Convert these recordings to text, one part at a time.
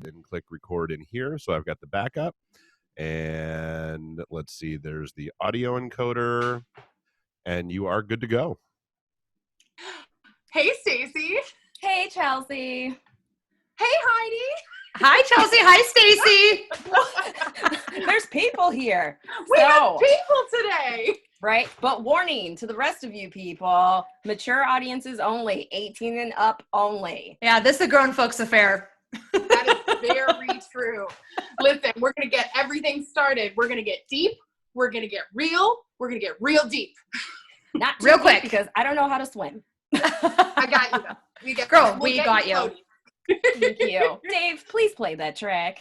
and click record in here. So I've got the backup. And let's see, there's the audio encoder. And you are good to go. Hey, Stacy. Hey, Chelsea. Hey, Heidi. Hi, Chelsea. Hi, Stacy. There's people here. We have people today. Right? But warning to the rest of you people, mature audiences only, 18 and up only. Yeah, this is a grown folks affair. That is very true. Listen, we're going to get everything started. We're going to get deep. We're going to get real. We're going to get real deep. Not too real deep quick because I don't know how to swim. I got you, though. We got you. Thank you. Dave, please play that track.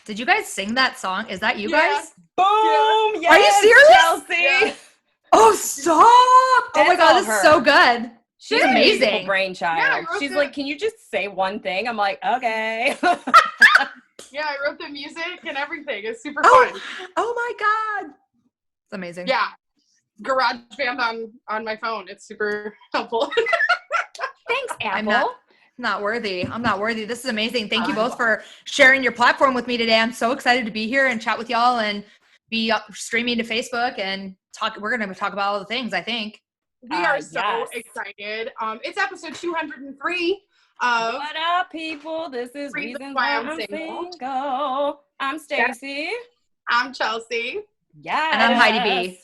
Did you guys sing that song? Is that you guys? Boom! Yes, are you serious? Chelsea? Yes. Oh, stop! Oh my God, this is so good. She's amazing. Brainchild. Yeah, she's like, can you just say one thing? I'm like, okay. Yeah, I wrote the music and everything. It's super fun. Oh my God. It's amazing. Yeah. GarageBand on my phone. It's super helpful. Thanks, Apple. I'm not worthy. This is amazing. Thank you both for sharing your platform with me today. I'm so excited to be here and chat with y'all and be streaming to Facebook and talk. We're going to talk about all the things, I think. We are so excited. It's episode 203 of What Up, people? This is Reasons Why I'm Single. I'm Stacy. I'm Chelsea. Yeah. And I'm Heidi B.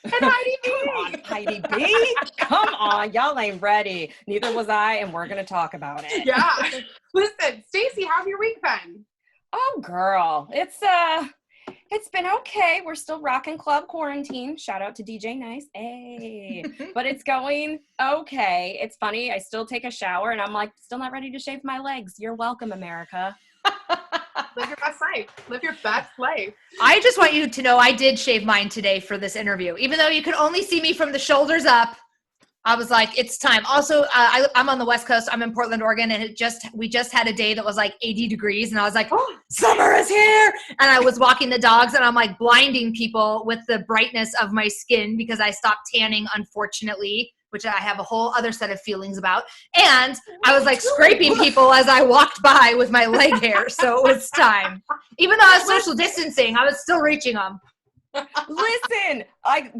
And Heidi B. Come on, Heidi B. Come on. Y'all ain't ready. Neither was I, and we're going to talk about it. Yeah. Listen, Stacy, how's your week been? Oh, girl. It's been okay. We're still rocking club quarantine. Shout out to DJ Nice. Hey. But it's going okay. It's funny. I still take a shower, and I'm like, still not ready to shave my legs. You're welcome, America. Live your best life. Live your best life. I just want you to know I did shave mine today for this interview. Even though you could only see me from the shoulders up, I was like, it's time. Also, I'm on the West Coast. I'm in Portland, Oregon, and we just had a day that was like 80 degrees, and I was like, oh, summer is here! And I was walking the dogs, and I'm like blinding people with the brightness of my skin because I stopped tanning, unfortunately, which I have a whole other set of feelings about. And I was like scraping people as I walked by with my leg hair, so it was time. Even though I was social distancing, I was still reaching them. Listen,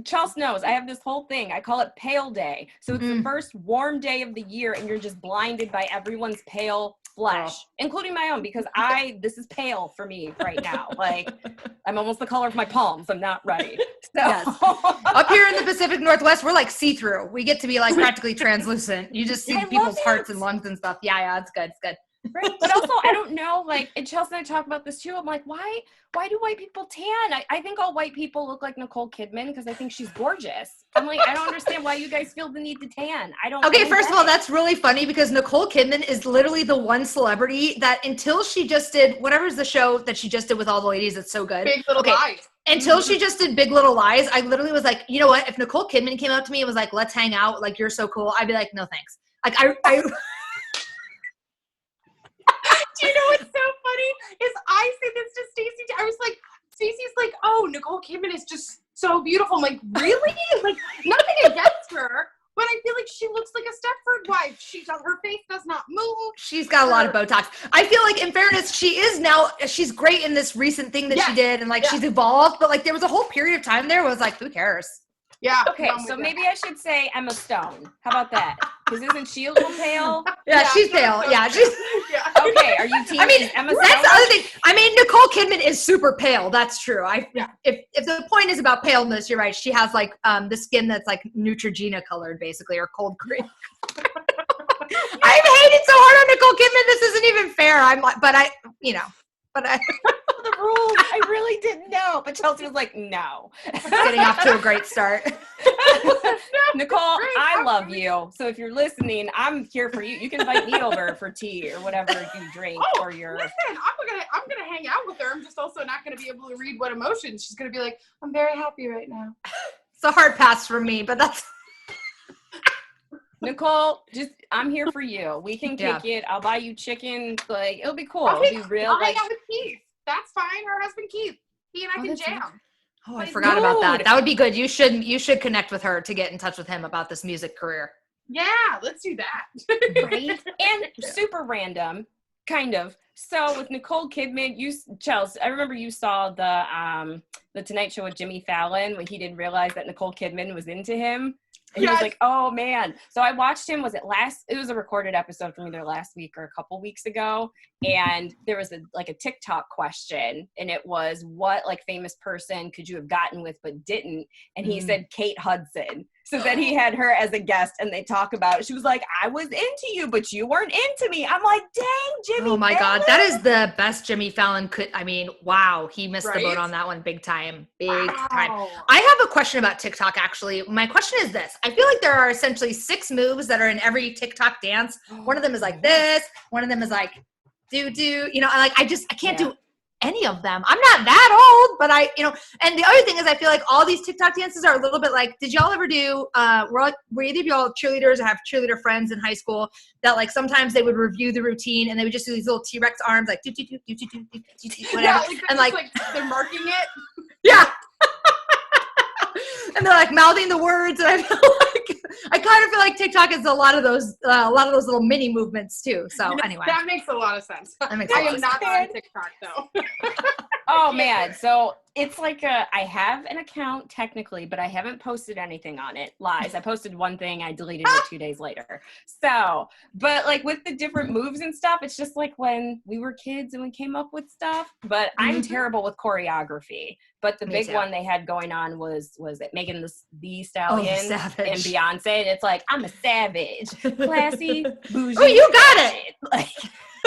Chelsea knows I have this whole thing. I call it pale day. So it's the first warm day of the year, and you're just blinded by everyone's pale flesh, including my own, because this is pale for me right now. Like, I'm almost the color of my palms. I'm not ready. So yes. Up here in the Pacific Northwest, we're like see-through. We get to be like practically translucent. You just see people's hearts and lungs and stuff. Yeah, it's good. It's good. Right. But also, I don't know, like, and Chelsea and I talk about this too. I'm like, why do white people tan? I think all white people look like Nicole Kidman because I think she's gorgeous. I'm like, I don't understand why you guys feel the need to tan. I don't. Okay, first of all, that's really funny because Nicole Kidman is literally the one celebrity that until she just did, whatever's the show that she just did with all the ladies, it's so good. Big Little Lies. Until she just did Big Little Lies, I literally was like, you know what? If Nicole Kidman came up to me and was like, let's hang out, like, you're so cool, I'd be like, no, thanks. Like, I Do you know what's so funny is I say this to Stacey. I was like, Stacey's like, oh, Nicole Kidman is just so beautiful. I'm like, really? Like, nothing against her, but I feel like she looks like a Stepford wife. Her face does not move. She's got a lot of Botox. I feel like, in fairness, she's great in this recent thing that she did, and like she's evolved. But like, there was a whole period of time there where I was like, who cares? Yeah. Okay, so maybe I should say Emma Stone. How about that? Because isn't she a little pale? Yeah, she's pale. Yeah, she's. Yeah. Okay, are you team Emma Stone? That's the other thing. I mean, Nicole Kidman is super pale. That's true. If the point is about paleness, you're right. She has like the skin that's like Neutrogena colored, basically, or cold cream. I've hated so hard on Nicole Kidman. This isn't even fair. The rules. I really didn't know. But Chelsea was like, no. Getting off to a great start. Nicole, I love you. So if you're listening, I'm here for you. You can invite me over for tea or whatever you drink or your. Listen, I'm gonna hang out with her. I'm just also not gonna be able to read what emotions. She's gonna be like, I'm very happy right now. It's a hard pass for me, but that's. Nicole, I'm here for you. We can kick it. I'll buy you chicken. Like, it'll be cool. It'll be real. I'll hang out with Keith. That's fine. Her husband Keith. He and I can jam. Oh, I forgot about that. That would be good. You should connect with her to get in touch with him about this music career. Yeah, let's do that. Right? And super random, kind of. So with Nicole Kidman, Chelsea, I remember you saw the Tonight Show with Jimmy Fallon when he didn't realize that Nicole Kidman was into him. And he was like, oh man. So I watched him, it was a recorded episode from either last week or a couple weeks ago. And there was a TikTok question, and it was, what like famous person could you have gotten with but didn't? And he said Kate Hudson. So then he had her as a guest, and they talk about it. She was like, I was into you, but you weren't into me. I'm like, dang, Jimmy. Oh my God. That is the best Jimmy Fallon could. I mean, wow. He missed the boat on that one big time. Big time. I have a question about TikTok, actually. My question is this. I feel like there are essentially 6 moves that are in every TikTok dance. One of them is like this. One of them is like, do, I can't do any of them. I'm not that old, but and the other thing is I feel like all these TikTok dances are a little bit like, did y'all ever do, were either of y'all cheerleaders or have cheerleader friends in high school that like sometimes they would review the routine and they would just do these little T-Rex arms like, whatever. Yeah, and like they're marking it. Yeah. And they're like mouthing the words, and I feel like I kind of feel like TikTok is a lot of those little mini movements too. So anyway, that makes a lot of sense. I am not on TikTok though. Oh man, so it's like I have an account technically, but I haven't posted anything on it. Lies. I posted one thing, I deleted it 2 days later. So, but like with the different moves and stuff, it's just like when we were kids and we came up with stuff. But I'm terrible with choreography. But the big one they had going on was it Megan Thee Stallion and Beyonce, and it's like, I'm a savage, classy, bougie. Oh, you got it. Like,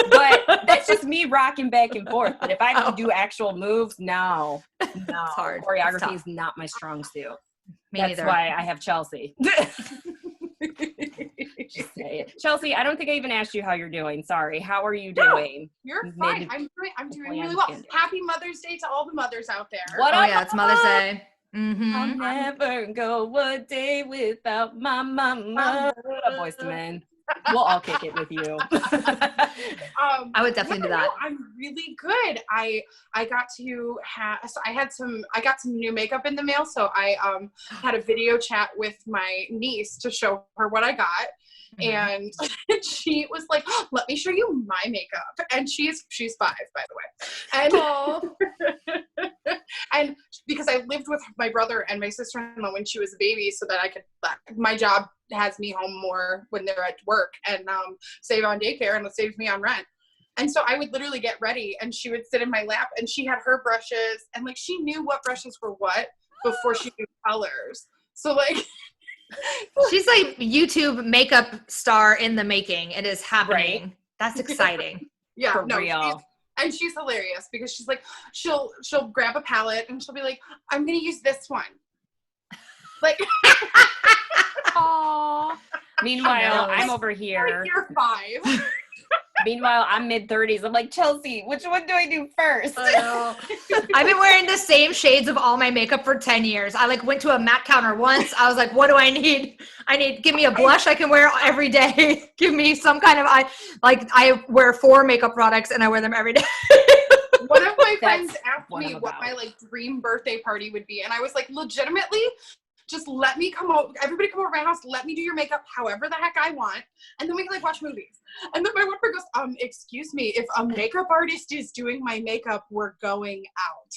but that's just me rocking back and forth. But if I have to do actual moves, no. It's hard. Choreography is not my strong suit. That's why I have Chelsea. Just say it. Chelsea, I don't think I even asked you how you're doing. Sorry. How are you doing? You're fine. I'm doing really well. Happy Mother's Day to all the mothers out there. What up? Yeah, it's Mother's Day. Mm-hmm. I'll never go a day without my mama. What up, Boys to Men? We'll all kick it with you. I would definitely do that. No, I'm really good. I got to have, so I got some new makeup in the mail. So I had a video chat with my niece to show her what I got. And she was like, oh, let me show you my makeup. And she's 5, by the way. And and because I lived with my brother and my sister-in-law when she was a baby, so that I could, my job has me home more when they're at work, and save on daycare, and it saves me on rent. And so I would literally get ready, and she would sit in my lap, and she had her brushes, and like she knew what brushes were what before she knew colors. So like she's like YouTube makeup star in the making. It is happening. Right. That's exciting. Yeah, for real. And she's hilarious because she's like, she'll grab a palette and she'll be like, I'm gonna use this one. Like, aww. Meanwhile, I'm over here. You're 5. Meanwhile, I'm mid-30s. I'm like, Chelsea, which one do I do first? I've been wearing the same shades of all my makeup for 10 years. I like went to a MAC counter once. I was like, what do I need? Give me a blush I can wear every day. Give me some kind of, I wear 4 makeup products and I wear them every day. One of my friends asked me what my like dream birthday party would be. And I was like, legitimately, just let me come over. Everybody come over to my house. Let me do your makeup however the heck I want. And then we can like watch movies. And then my one friend goes, excuse me, if a makeup artist is doing my makeup, we're going out.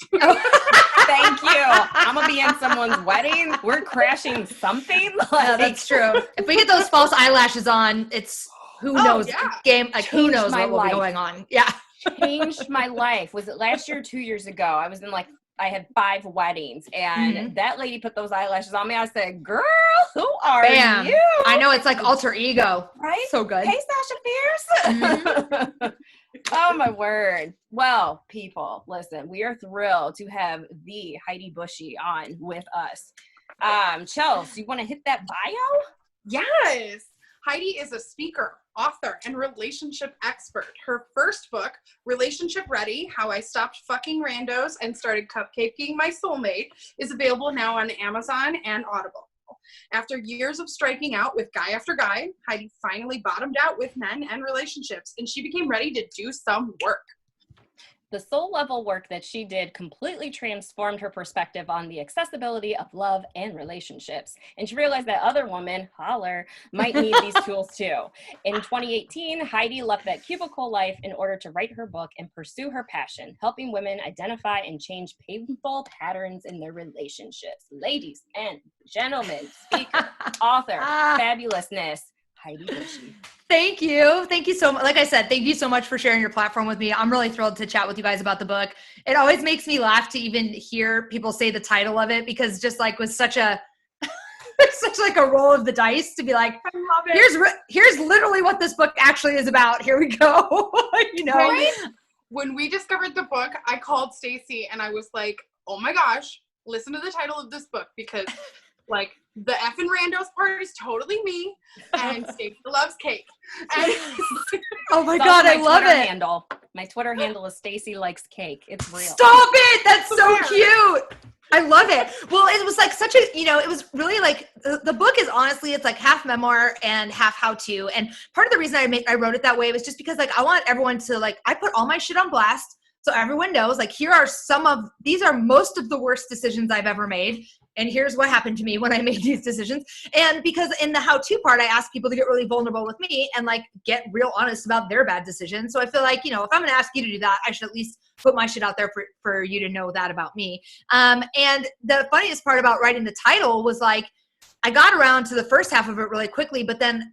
Thank you. I'm going to be in someone's wedding. We're crashing something. Yeah, that's true. If we get those false eyelashes on, it's who knows game. Like who knows what will be going on. Yeah. Changed my life. Was it last year or 2 years ago? I was in I had 5 weddings, and that lady put those eyelashes on me. I said, girl, who are you? I know, it's like alter ego. Right? So good. Hey, Sasha Fierce. Oh, my word. Well, people, listen, we are thrilled to have the Heidi Bushy on with us. Chelsea, you want to hit that bio? Yes. Heidi is a speaker, author, and relationship expert. Her first book, Relationship Ready, How I Stopped Fucking Randos and Started Cupcaking My Soulmate, is available now on Amazon and Audible. After years of striking out with guy after guy, Heidi finally bottomed out with men and relationships, and she became ready to do some work. The soul level work that she did completely transformed her perspective on the accessibility of love and relationships. And she realized that other women, holler, might need these tools too. In 2018, Heidi left that cubicle life in order to write her book and pursue her passion, helping women identify and change painful patterns in their relationships. Ladies and gentlemen, speaker, author, fabulousness, Heidi Bushy. Thank you. Thank you so much. Like I said, thank you so much for sharing your platform with me. I'm really thrilled to chat with you guys about the book. It always makes me laugh to even hear people say the title of it, because just like was such a such like a roll of the dice to be like, I love it. Here's literally what this book actually is about. Here we go. You know, Right? When we discovered the book, I called Stacy and I was like, oh my gosh, listen to the title of this book, because like the effing randos part is totally me, and Stacy loves cake. And oh my God, I love it. Handle. My Twitter handle is Stacy Likes Cake. It's real. Stop it. That's so cute. I love it. Well, it was like such a, it was really like, the book is honestly, it's like half memoir and half how-to. And part of the reason I wrote it that way was just because like, I want everyone to like, I put all my shit on blast. So everyone knows, like, these are most of the worst decisions I've ever made. And here's what happened to me when I made these decisions. And because in the how-to part, I ask people to get really vulnerable with me and like get real honest about their bad decisions. So I feel like, if I'm going to ask you to do that, I should at least put my shit out there for you to know that about me. And the funniest part about writing the title was like, I got around to the first half of it really quickly, but then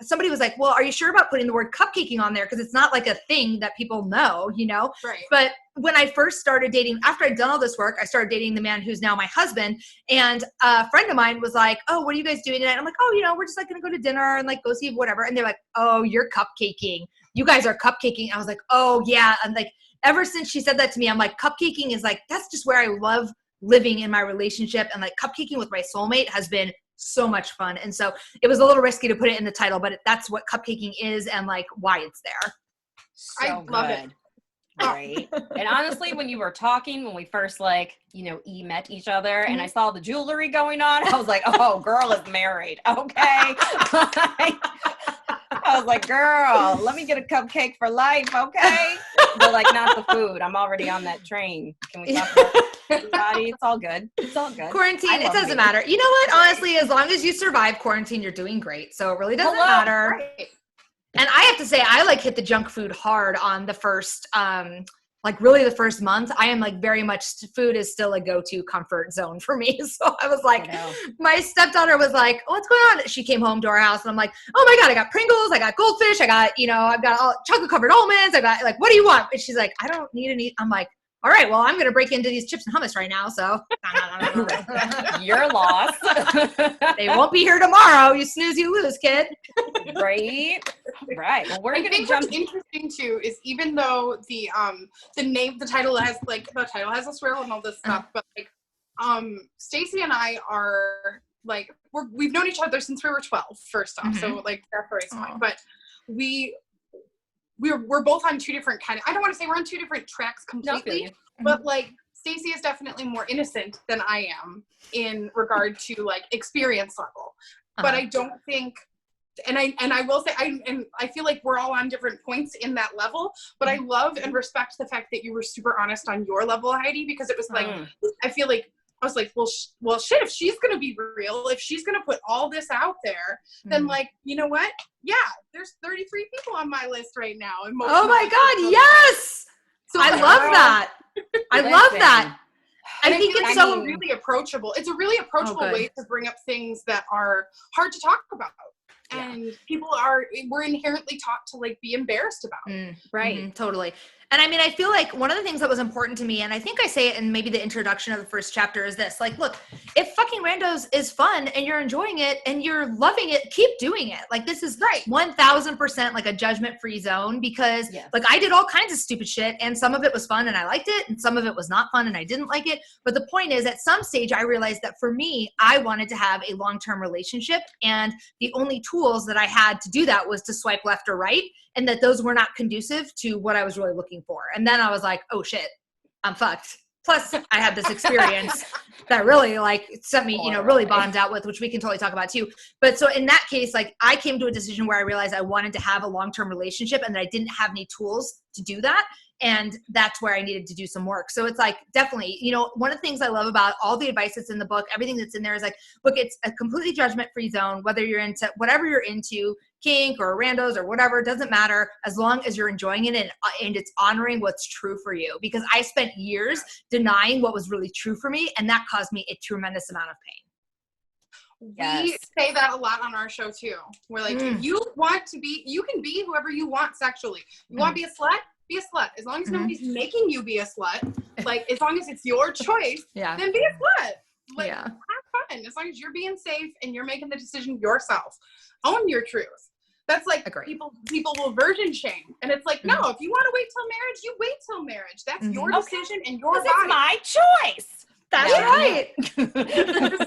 somebody was like, well, are you sure about putting the word cupcaking on there? Because it's not like a thing that people know, Right. But when I first started dating, after I'd done all this work, I started dating the man who's now my husband. And a friend of mine was like, oh, what are you guys doing tonight? I'm like, oh, we're just like going to go to dinner and like go see whatever. And they're like, oh, you're cupcaking. You guys are cupcaking. I was like, oh yeah. And like, ever since she said that to me, I'm like, cupcaking is like, that's just where I love living in my relationship. And like cupcaking with my soulmate has been so much fun. And so it was a little risky to put it in the title, but that's what cupcaking is and like why it's there. So I love it. Right. And honestly, when you were talking, when we first met each other and I saw the jewelry going on, I was like, oh, girl is married. Okay. I was like, girl, let me get a cupcake for life. Okay. But like, not the food. I'm already on that train. Can we talk about body? It's all good. It's all good. Quarantine, it doesn't matter. You know what? Honestly, as long as you survive quarantine, you're doing great. So it really doesn't matter. Right. And I have to say, I like hit the junk food hard on the first, really the first month. I am like very much, food is still a go-to comfort zone for me. So I was like, my stepdaughter was like, what's going on? She came home to our house and I'm like, oh my God, I got Pringles. I got Goldfish. I got, I've got all chocolate covered almonds. I got like, what do you want? And she's like, I don't need any. I'm like, all right, well, I'm going to break into these chips and hummus right now. So your loss. They won't be here tomorrow. You snooze, you lose, kid. Right. Well, we're going to jump. What's interesting too is even though the title has a swear word and all this stuff, but like, Stacy and I are like, we've known each other since we were 12, first off. So like that's very fine. But we're both on two different I don't want to say we're on two different tracks completely, but like Stacy is definitely more innocent than I am in regard to like experience level. But I don't think, and I will say, I feel like we're all on different points in that level, but I love and respect the fact that you were super honest on your level, Heidi, because it was like, I feel like, I was like, well, shit, if she's going to be real, if she's going to put all this out there, then like, you know what? Yeah, there's 33 people on my list right now. Oh my God, yes! So I love that. I love that. I think it's really approachable. It's a really approachable way to bring up things that are hard to talk about. And we're inherently taught to like be embarrassed about. Right. Totally. And I mean, I feel like one of the things that was important to me, and I think I say it in maybe the introduction of the first chapter, is this, like, look, if fucking randos is fun and you're enjoying it and you're loving it, keep doing it. Like, this is 1000% like a judgment-free zone, because like I did all kinds of stupid shit and some of it was fun and I liked it and some of it was not fun and I didn't like it. But the point is, at some stage I realized that for me, I wanted to have a long-term relationship, and the only tools that I had to do that was to swipe left or right, and that those were not conducive to what I was really looking for. And then I was like, oh shit, I'm fucked. Plus, I had this experience that really like sent me, really bottomed out with, which we can totally talk about too. But so in that case, like I came to a decision where I realized I wanted to have a long-term relationship and that I didn't have any tools to do that. And that's where I needed to do some work. So it's like, definitely, one of the things I love about all the advice that's in the book, everything that's in there is like, look, it's a completely judgment-free zone, whether you're into whatever you're into, kink or randos or whatever, it doesn't matter as long as you're enjoying it and it's honoring what's true for you. Because I spent years denying what was really true for me, and that caused me a tremendous amount of pain. We say that a lot on our show too. We're like, if you want to be, you can be whoever you want sexually. You want to be a slut? Be a slut. As long as nobody's making you be a slut, like as long as it's your choice, then be a slut. Like have fun. As long as you're being safe and you're making the decision yourself. Own your truth. That's like people will virgin shame. And it's like, no, if you want to wait till marriage, you wait till marriage. That's your decision and your body. It's my choice. That's right.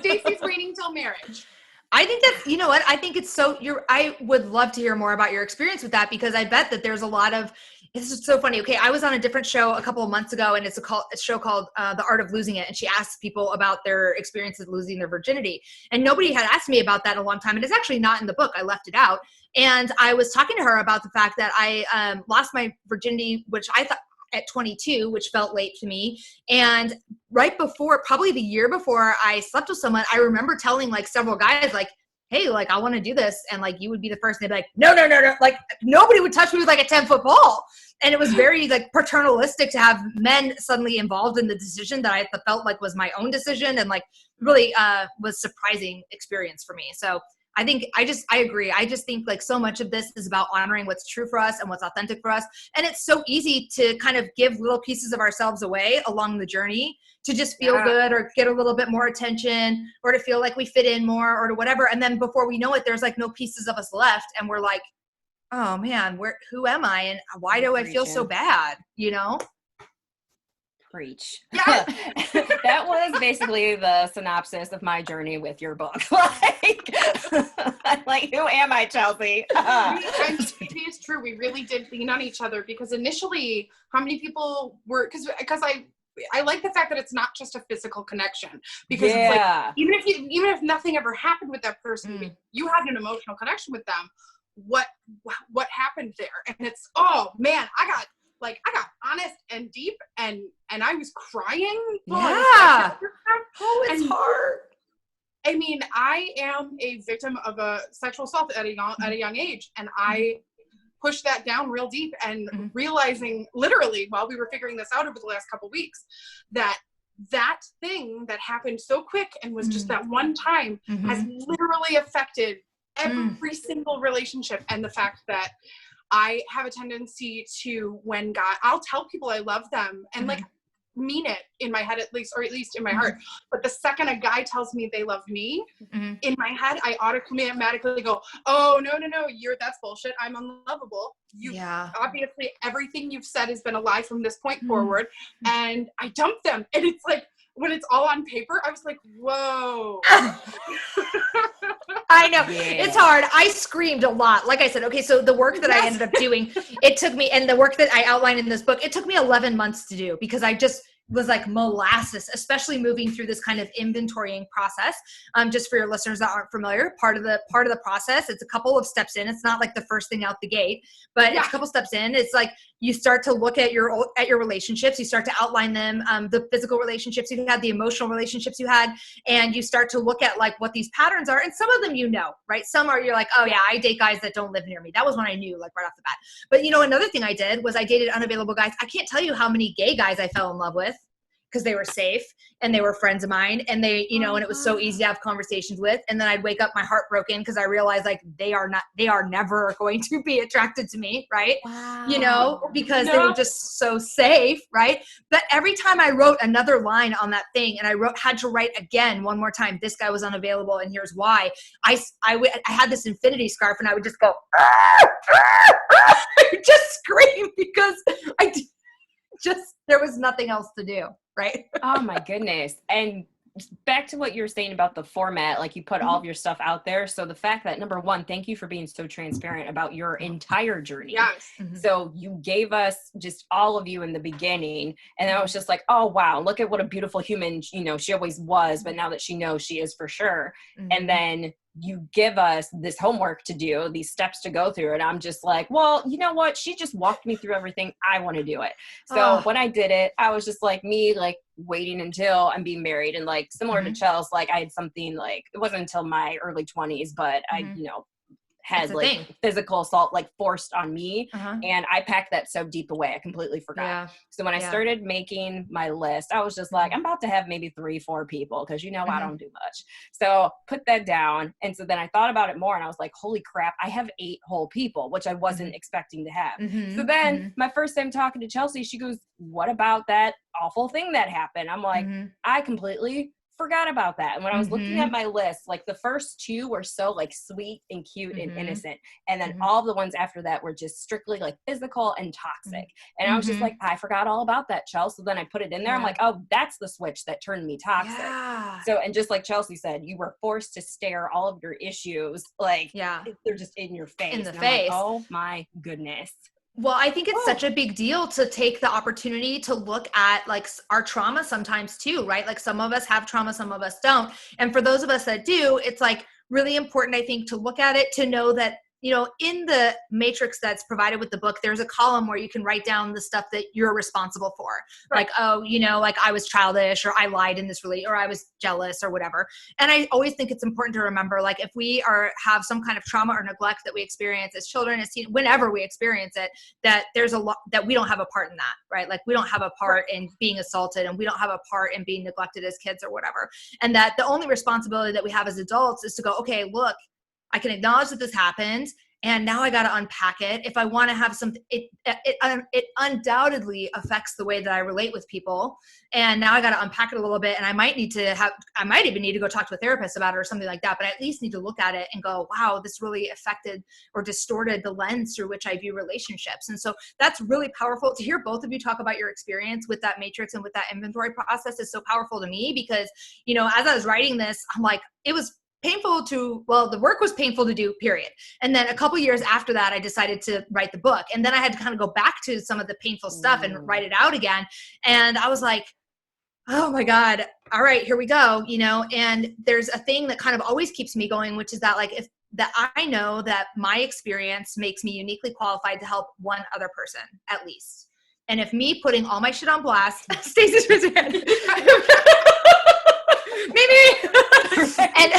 Stacey's waiting till marriage. I think that's, you know what? I think it's so, I would love to hear more about your experience with that, because I bet that there's a lot of, this is so funny. Okay. I was on a different show a couple of months ago, and it's a show called The Art of Losing It. And she asked people about their experiences losing their virginity. And nobody had asked me about that in a long time. And it's actually not in the book. I left it out. And I was talking to her about the fact that I lost my virginity, which I thought at 22, which felt late to me. And right before, probably the year before I slept with someone, I remember telling like several guys like, hey, like I want to do this. And like, you would be the first. And they'd be like, no. Like nobody would touch me with like a 10-foot ball. And it was very like paternalistic to have men suddenly involved in the decision that I felt like was my own decision, and like really was surprising experience for me. So I think I agree. I just think like so much of this is about honoring what's true for us and what's authentic for us. And it's so easy to kind of give little pieces of ourselves away along the journey to just feel good or get a little bit more attention or to feel like we fit in more or to whatever. And then before we know it, there's like no pieces of us left. And we're like, oh man, who am I? And why do I feel so bad? Preach. Yeah. That was basically the synopsis of my journey with your book. Like, who am I, Chelsea? It's true. We really did lean on each other, because initially, how many people were, because I like the fact that it's not just a physical connection, because it's like, even if nothing ever happened with that person, you had an emotional connection with them. What happened there? And it's, oh man, I got honest and deep, and I was crying. It's hard. I mean, I am a victim of a sexual assault at a young age, and I pushed that down real deep, and realizing literally while we were figuring this out over the last couple of weeks, that thing that happened so quick and was just that one time has literally affected every single relationship. And the fact that I have a tendency to, when I'll tell people I love them and like mean it in my head, at least in my heart. But the second a guy tells me they love me, in my head, I automatically go, oh, no, that's bullshit. I'm unlovable. Obviously everything you've said has been a lie from this point forward. And I dump them. And it's like, when it's all on paper, I was like, whoa. I know. It's hard. I screamed a lot. Like I said, okay, so the work that I ended up doing, it took me, and the work that I outlined in this book, it took me 11 months to do, because I just was like molasses, especially moving through this kind of inventorying process. Just for your listeners that aren't familiar, part of the process, it's a couple of steps in. It's not like the first thing out the gate, but it's a couple steps in. It's like you start to look at your relationships. You start to outline them, the physical relationships you had, the emotional relationships you had, and you start to look at like what these patterns are. And some of them, right? Some are, you're like, oh yeah, I date guys that don't live near me. That was when I knew, like right off the bat. But another thing I did was I dated unavailable guys. I can't tell you how many gay guys I fell in love with, because they were safe and they were friends of mine, and they, and it was so easy to have conversations with. And then I'd wake up my heart broken because I realized like they are never going to be attracted to me, right? Wow. Because they were just so safe, right? But every time I wrote another line on that thing, and I had to write again one more time, this guy was unavailable and here's why. I had this infinity scarf, and I would just go, just scream, because there was nothing else to do. Right. Oh my goodness. And back to what you were saying about the format, like you put all of your stuff out there. So the fact that, number one, thank you for being so transparent about your entire journey. Yes. So you gave us just all of you in the beginning, and I was just like, oh wow, look at what a beautiful human, you know, she always was, but now that she knows, she is for sure. And then you give us this homework to do, these steps to go through, and I'm just like, well, you know what, she just walked me through everything. I want to do it. So when I did it, I was just like, me, like waiting until I'm being married, and like similar to Chels, like I had something, like it wasn't until my early 20s, but I, you know, had like physical assault like forced on me, and I packed that so deep away I completely forgot. So when I started making my list, I was just like, I'm about to have maybe 3-4 people, because you know I don't do much. So put that down, and so then I thought about it more, and I was like, holy crap, I have 8 whole people, which I wasn't expecting to have. So then my first time talking to Chelsea, she goes, what about that awful thing that happened? I'm like, I completely forgot about that. And when I was looking at my list, like the first 2 were so like sweet and cute and innocent, and then all the ones after that were just strictly like physical and toxic. And I was just like, I forgot all about that, Chelsea. So then I put it in there. I'm like, oh, that's the switch that turned me toxic. So, and just like Chelsea said, you were forced to stare all of your issues, like they're just in your face. In the and face. I'm like, oh my goodness. Well, I think it's such a big deal to take the opportunity to look at like our trauma sometimes too, right? Like some of us have trauma, some of us don't. And for those of us that do, it's like really important, I think, to look at it, to know that, you know, in the matrix that's provided with the book, there's a column where you can write down the stuff that you're responsible for. Like, oh, you know, like I was childish, or I lied in this or I was jealous or whatever. And I always think it's important to remember, like if we have some kind of trauma or neglect that we experience as children, as teen, whenever we experience it, that there's a lot that we don't have a part in that, right? Like we don't have a part in being assaulted, and we don't have a part in being neglected as kids or whatever. And that the only responsibility that we have as adults is to go, okay, look, I can acknowledge that this happened, and now I got to unpack it. If I want to have something, it undoubtedly affects the way that I relate with people. And now I got to unpack it a little bit, and I might even need to go talk to a therapist about it or something like that. But I at least need to look at it and go, wow, this really affected or distorted the lens through which I view relationships. And so that's really powerful. To hear both of you talk about your experience with that matrix and with that inventory process is so powerful to me, because, you know, as I was writing this, I'm like, it was the work was painful to do, period. And then a couple years after that, I decided to write the book. And then I had to kind of go back to some of the painful stuff and write it out again. And I was like, oh my God, all right, here we go. You know, and there's a thing that kind of always keeps me going, which is that like, that I know that my experience makes me uniquely qualified to help one other person at least. And if me putting all my shit on blast, Stacey's raising her hand. Maybe. And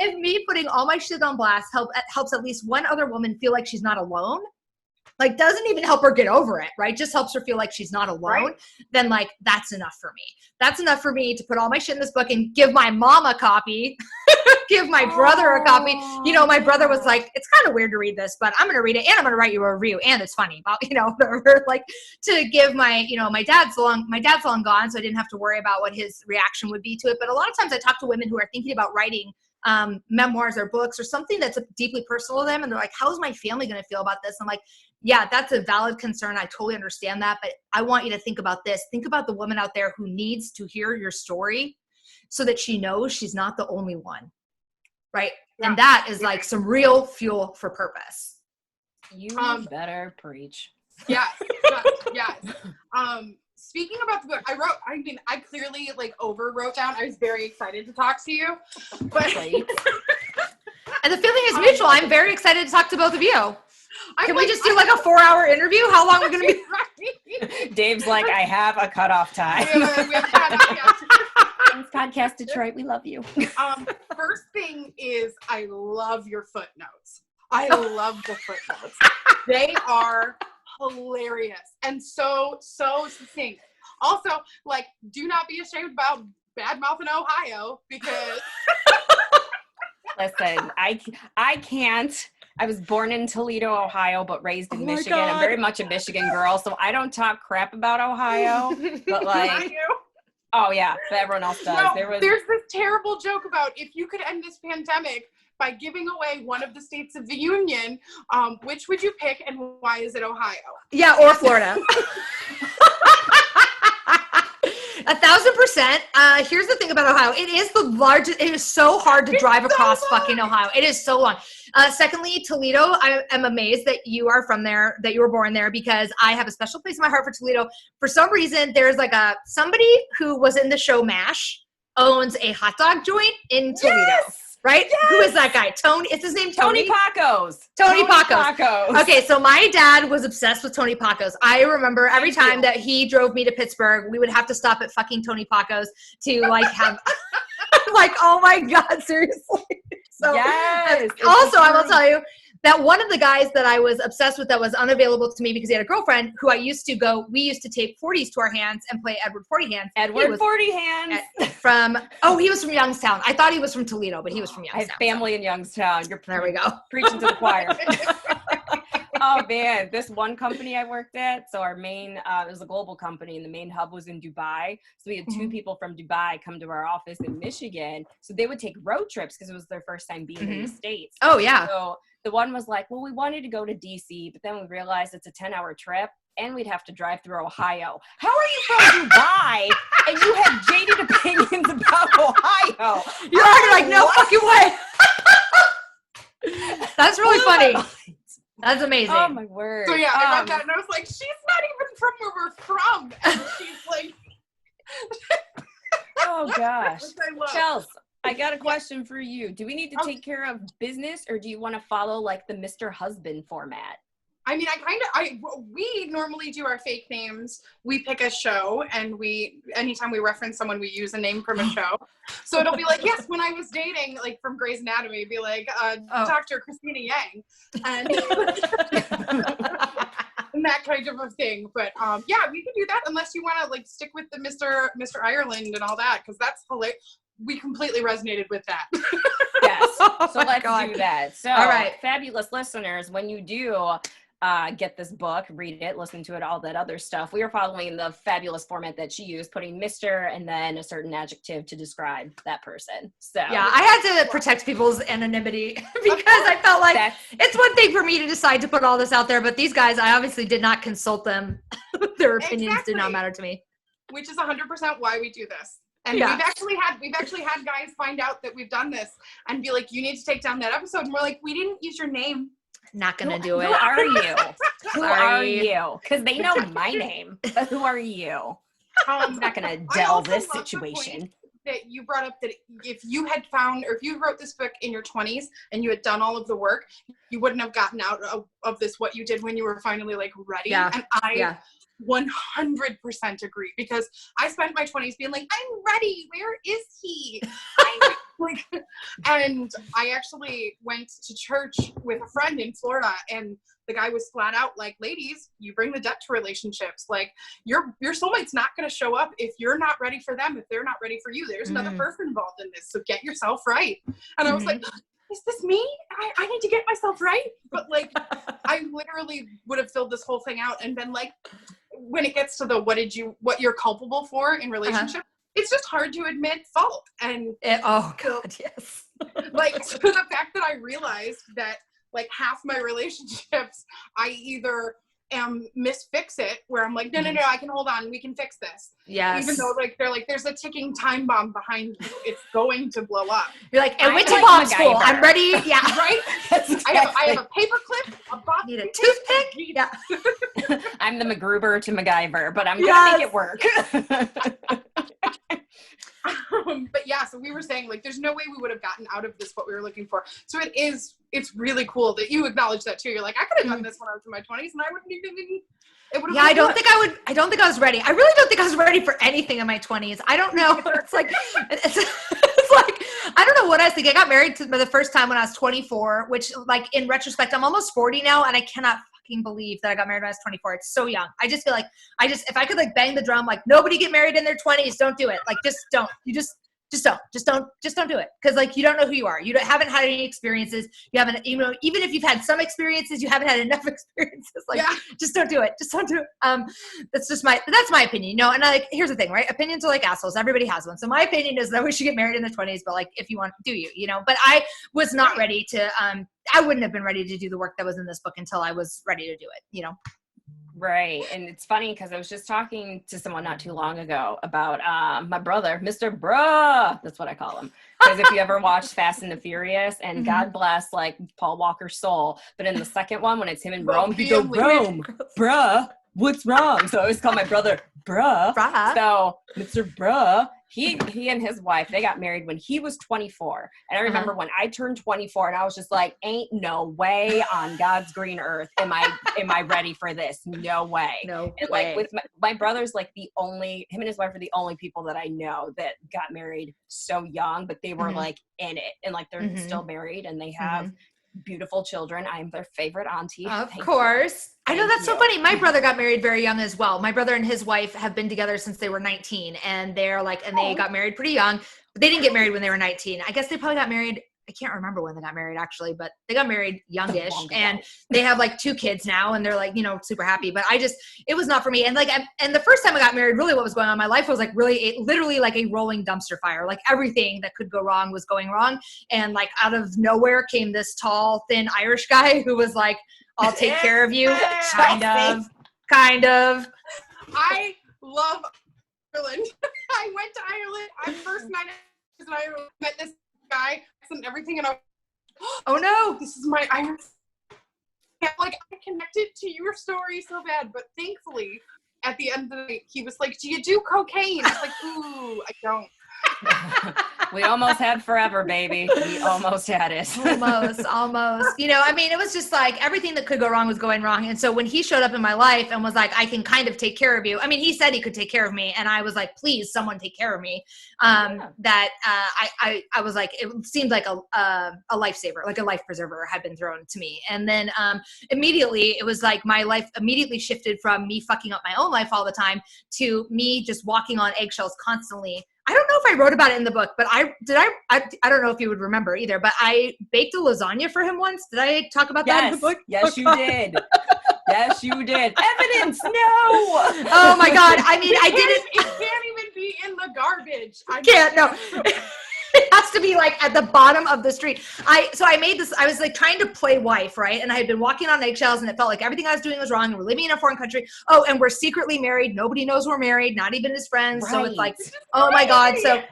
if me putting all my shit on blast helps at least one other woman feel like she's not alone, like doesn't even help her get over it, right? Just helps her feel like she's not alone, then like that's enough for me. That's enough for me to put all my shit in this book and give my mom a copy, give my brother a copy. You know, my brother was like, it's kind of weird to read this, but I'm going to read it, and I'm going to write you a review, and it's funny about, you know, whatever, like to give my dad's long gone, so I didn't have to worry about what his reaction would be to it. But a lot of times I talk to women who are thinking about writing memoirs or books or something that's deeply personal to them, and they're like, how's my family going to feel about this? I'm like, yeah, that's a valid concern. I totally understand that, but I want you to think about this. Think about the woman out there who needs to hear your story so that she knows she's not the only one, right? Yeah. And that is like some real fuel for purpose. You better preach. Yeah. Speaking about the book, I clearly like overwrote down. I was very excited to talk to you. But and the feeling is mutual. I'm very excited to talk to both of you. Can we just do like a 4-hour interview? How long are we going to be? Dave's like, I have a cutoff time. We have Thanks, Podcast Detroit. We love you. First thing is, I love your footnotes. I love the footnotes. They are hilarious and so succinct. Also, like, do not be ashamed about bad mouthing Ohio, because listen, I can't. I was born in Toledo, Ohio, but raised in Michigan. I'm very much a Michigan girl, so I don't talk crap about Ohio. But like, oh yeah, but everyone else does. No, there's this terrible joke about if you could end this pandemic by giving away one of the states of the union, which would you pick, and why is it Ohio? Yeah, or Florida. 1,000%. Here's the thing about Ohio. It is the largest. It is so hard to drive across fucking Ohio. It is so long. Secondly, Toledo. I am amazed that you are from there, that you were born there, because I have a special place in my heart for Toledo. For some reason, there's like somebody who was in the show MASH owns a hot dog joint in Toledo. Yes! Right? Yes! Who is that guy? Tony. Is his name Tony? Tony Pacos. Tony Pacos. Okay, so my dad was obsessed with Tony Pacos. I remember every time that he drove me to Pittsburgh, we would have to stop at fucking Tony Pacos to like have like, oh my God, seriously. So Yes. also I will tell you that one of the guys that I was obsessed with that was unavailable to me because he had a girlfriend who we used to tape 40s to our hands and play Edward 40 Hands. Edward 40 Hands. He was from Youngstown. I thought he was from Toledo, but he was from Youngstown. I have family in Youngstown. There we go. Preaching to the choir. Oh man, this one company I worked at, so our main, it was a global company and the main hub was in Dubai. So we had two people from Dubai come to our office in Michigan. So they would take road trips because it was their first time being in the States. Oh yeah. So the one was like, well, we wanted to go to DC, but then we realized it's a 10-hour trip and we'd have to drive through Ohio. How are you from Dubai and you have jaded opinions about Ohio? You're already like, no fucking way. That's really funny. That's amazing. Oh my word. So yeah, I read that and I was like, she's not even from where we're from. And she's like, oh gosh. which I love. Chels, I got a question for you. Do we need to take care of business or do you want to follow like the Mr. Husband format? I mean, we normally do our fake names. We pick a show and anytime we reference someone, we use a name from a show. So it'll be like, yes, when I was dating, like from Grey's Anatomy, it'd be like, Dr. Christina Yang. And, and that kind of a thing. But yeah, we can do that unless you want to like stick with the Mr. Ireland and all that. Cause that's hilarious. We completely resonated with that. Yes. So let's do that. So, all right, fabulous listeners, when you do get this book, read it, listen to it, all that other stuff, we are following the fabulous format that she used, putting Mr. and then a certain adjective to describe that person. So yeah, I had to protect people's anonymity because I felt like it's one thing for me to decide to put all this out there, but these guys, I obviously did not consult them. Their opinions did not matter to me. Which is 100% why we do this. And we've actually had guys find out that we've done this and be like, you need to take down that episode. And we're like, we didn't use your name. Not gonna do it. Who are you? Who are you? Because they know my name, but who are you? I'm not gonna delve this situation. That you brought up that if you had found, or if you wrote this book in your 20s and you had done all of the work, you wouldn't have gotten out of this what you did when you were finally like ready. Yeah. And I 100% agree, because I spent my 20s being like, I'm ready. Where is he? And I actually went to church with a friend in Florida, and the guy was flat out like, ladies, you bring the debt to relationships. Like your soulmate's not going to show up if you're not ready for them, if they're not ready for you. There's another person involved in this. So get yourself right. And I was like, is this me? I need to get myself right. But like, I literally would have filled this whole thing out and been like, when it gets to the what you're culpable for in relationship, it's just hard to admit fault. And oh God, yes. Like, so the fact that I realized that like half my relationships, I either misfix it, where I'm like, no, I can hold on, we can fix this. Yes. Even though like they're like, there's a ticking time bomb behind you, it's going to blow up. You're like, I went to bomb school. I'm ready. Yeah. Right? I have a paper clip, a box. Need a toothpick. Yeah. I'm the MacGruber to MacGyver, but I'm gonna make it work. But yeah, so we were saying like, there's no way we would have gotten out of this what we were looking for. So it's really cool that you acknowledge that too. You're like, I could have done this when I was in my 20s and I wouldn't even, it would have. Yeah, I don't think I was ready. I really don't think I was ready for anything in my 20s. I don't know. It's like, it's like, I don't know what I was thinking. I got married for the first time when I was 24, which like in retrospect, I'm almost 40 now and I cannot believe that I got married when I was 24. It's so young. I just feel like if I could like bang the drum, like nobody get married in their 20s, don't do it. Like just don't. You just don't do it. Cause like, you don't know who you are. You haven't had any experiences. You haven't, even if you've had some experiences, you haven't had enough experiences. Like, just don't do it. Just don't do it. That's my opinion, and here's the thing, right? Opinions are like assholes. Everybody has one. So my opinion is that we should get married in their 20s, but like, if you want, do you, but I was not ready to, I wouldn't have been ready to do the work that was in this book until I was ready to do it, Right. And it's funny because I was just talking to someone not too long ago about my brother, Mr. Bruh. That's what I call him. Because if you ever watched Fast and the Furious, and God bless like Paul Walker's soul, but in the second one, when it's him in Rome, he goes, Rome, bruh, what's wrong? So I always call my brother Bruh. So Mr. Bruh, he and his wife, they got married when he was 24. And I remember when I turned 24 and I was just like, ain't no way on God's green earth am I ready for this? No way. No and way. like with my brother's like him and his wife are the only people that I know that got married so young, but they were like in it, and like they're still married and they have beautiful children. I'm their favorite auntie. Of course. I know, that's so funny. My brother got married very young as well. My brother and his wife have been together since they were 19, and they're like, and they got married pretty young, but they didn't get married when they were 19. I guess they probably got married. I can't remember when they got married actually, but they got married youngish, and they have like 2 kids now, and they're like, you know, super happy. But it was not for me. And like, and the first time I got married, really what was going on in my life was like literally like a rolling dumpster fire. Like everything that could go wrong was going wrong. And like out of nowhere came this tall, thin Irish guy who was like, I'll take care of you. Kind of. I love Ireland. I went to Ireland. I first night in Ireland, met this guy and everything, and I was, oh no, this is my Irish. Like, I connected to your story so bad, but thankfully, at the end of the night, he was like, do you do cocaine? I was like, ooh, I don't. We almost had forever, baby. We almost had it. Almost. You know, I mean, it was just like everything that could go wrong was going wrong. And so when he showed up in my life and was like, I can kind of take care of you. I mean, he said he could take care of me. And I was like, please, someone take care of me. I was like, it seemed like a lifesaver, like a life preserver had been thrown to me. And then immediately it was like my life immediately shifted from me fucking up my own life all the time to me just walking on eggshells constantly. I don't know if I wrote about it in the book, but I don't know if you would remember either, but I baked a lasagna for him once. Did I talk about that in the book? Yes, you did. Yes, you did. Evidence, no. Oh my God. I mean, I didn't. It can't even be in the garbage. I can't, no. It has to be like at the bottom of the street. So I made this, I was like trying to play wife, right? And I had been walking on eggshells and it felt like everything I was doing was wrong. And we're living in a foreign country. Oh, and we're secretly married. Nobody knows we're married, not even his friends. Right. So it's like, oh my God. So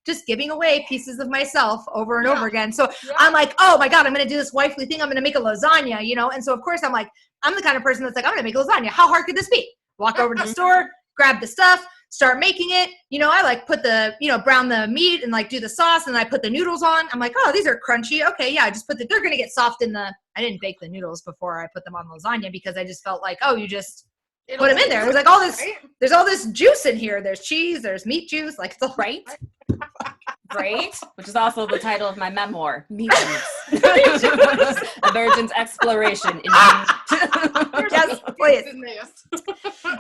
just giving away pieces of myself over and over again. So I'm like, oh my God, I'm going to do this wifely thing. I'm going to make a lasagna, you know? And so of course I'm like, I'm the kind of person that's like, I'm going to make a lasagna. How hard could this be? Walk over to the store, grab the stuff, start making it. You know, I like put the, you know, brown the meat and like do the sauce, and I put the noodles on. I'm like, oh, these are crunchy. Okay, yeah, I just they're going to get soft in the, I didn't bake the noodles before I put them on lasagna because I just felt like, oh, you just put them in there. There's like all this, there's all this juice in here. There's cheese, there's meat juice, like it's all right. Right? Which is also the title of my memoir, Meat Juice. A Virgin's Exploration in Yes, please.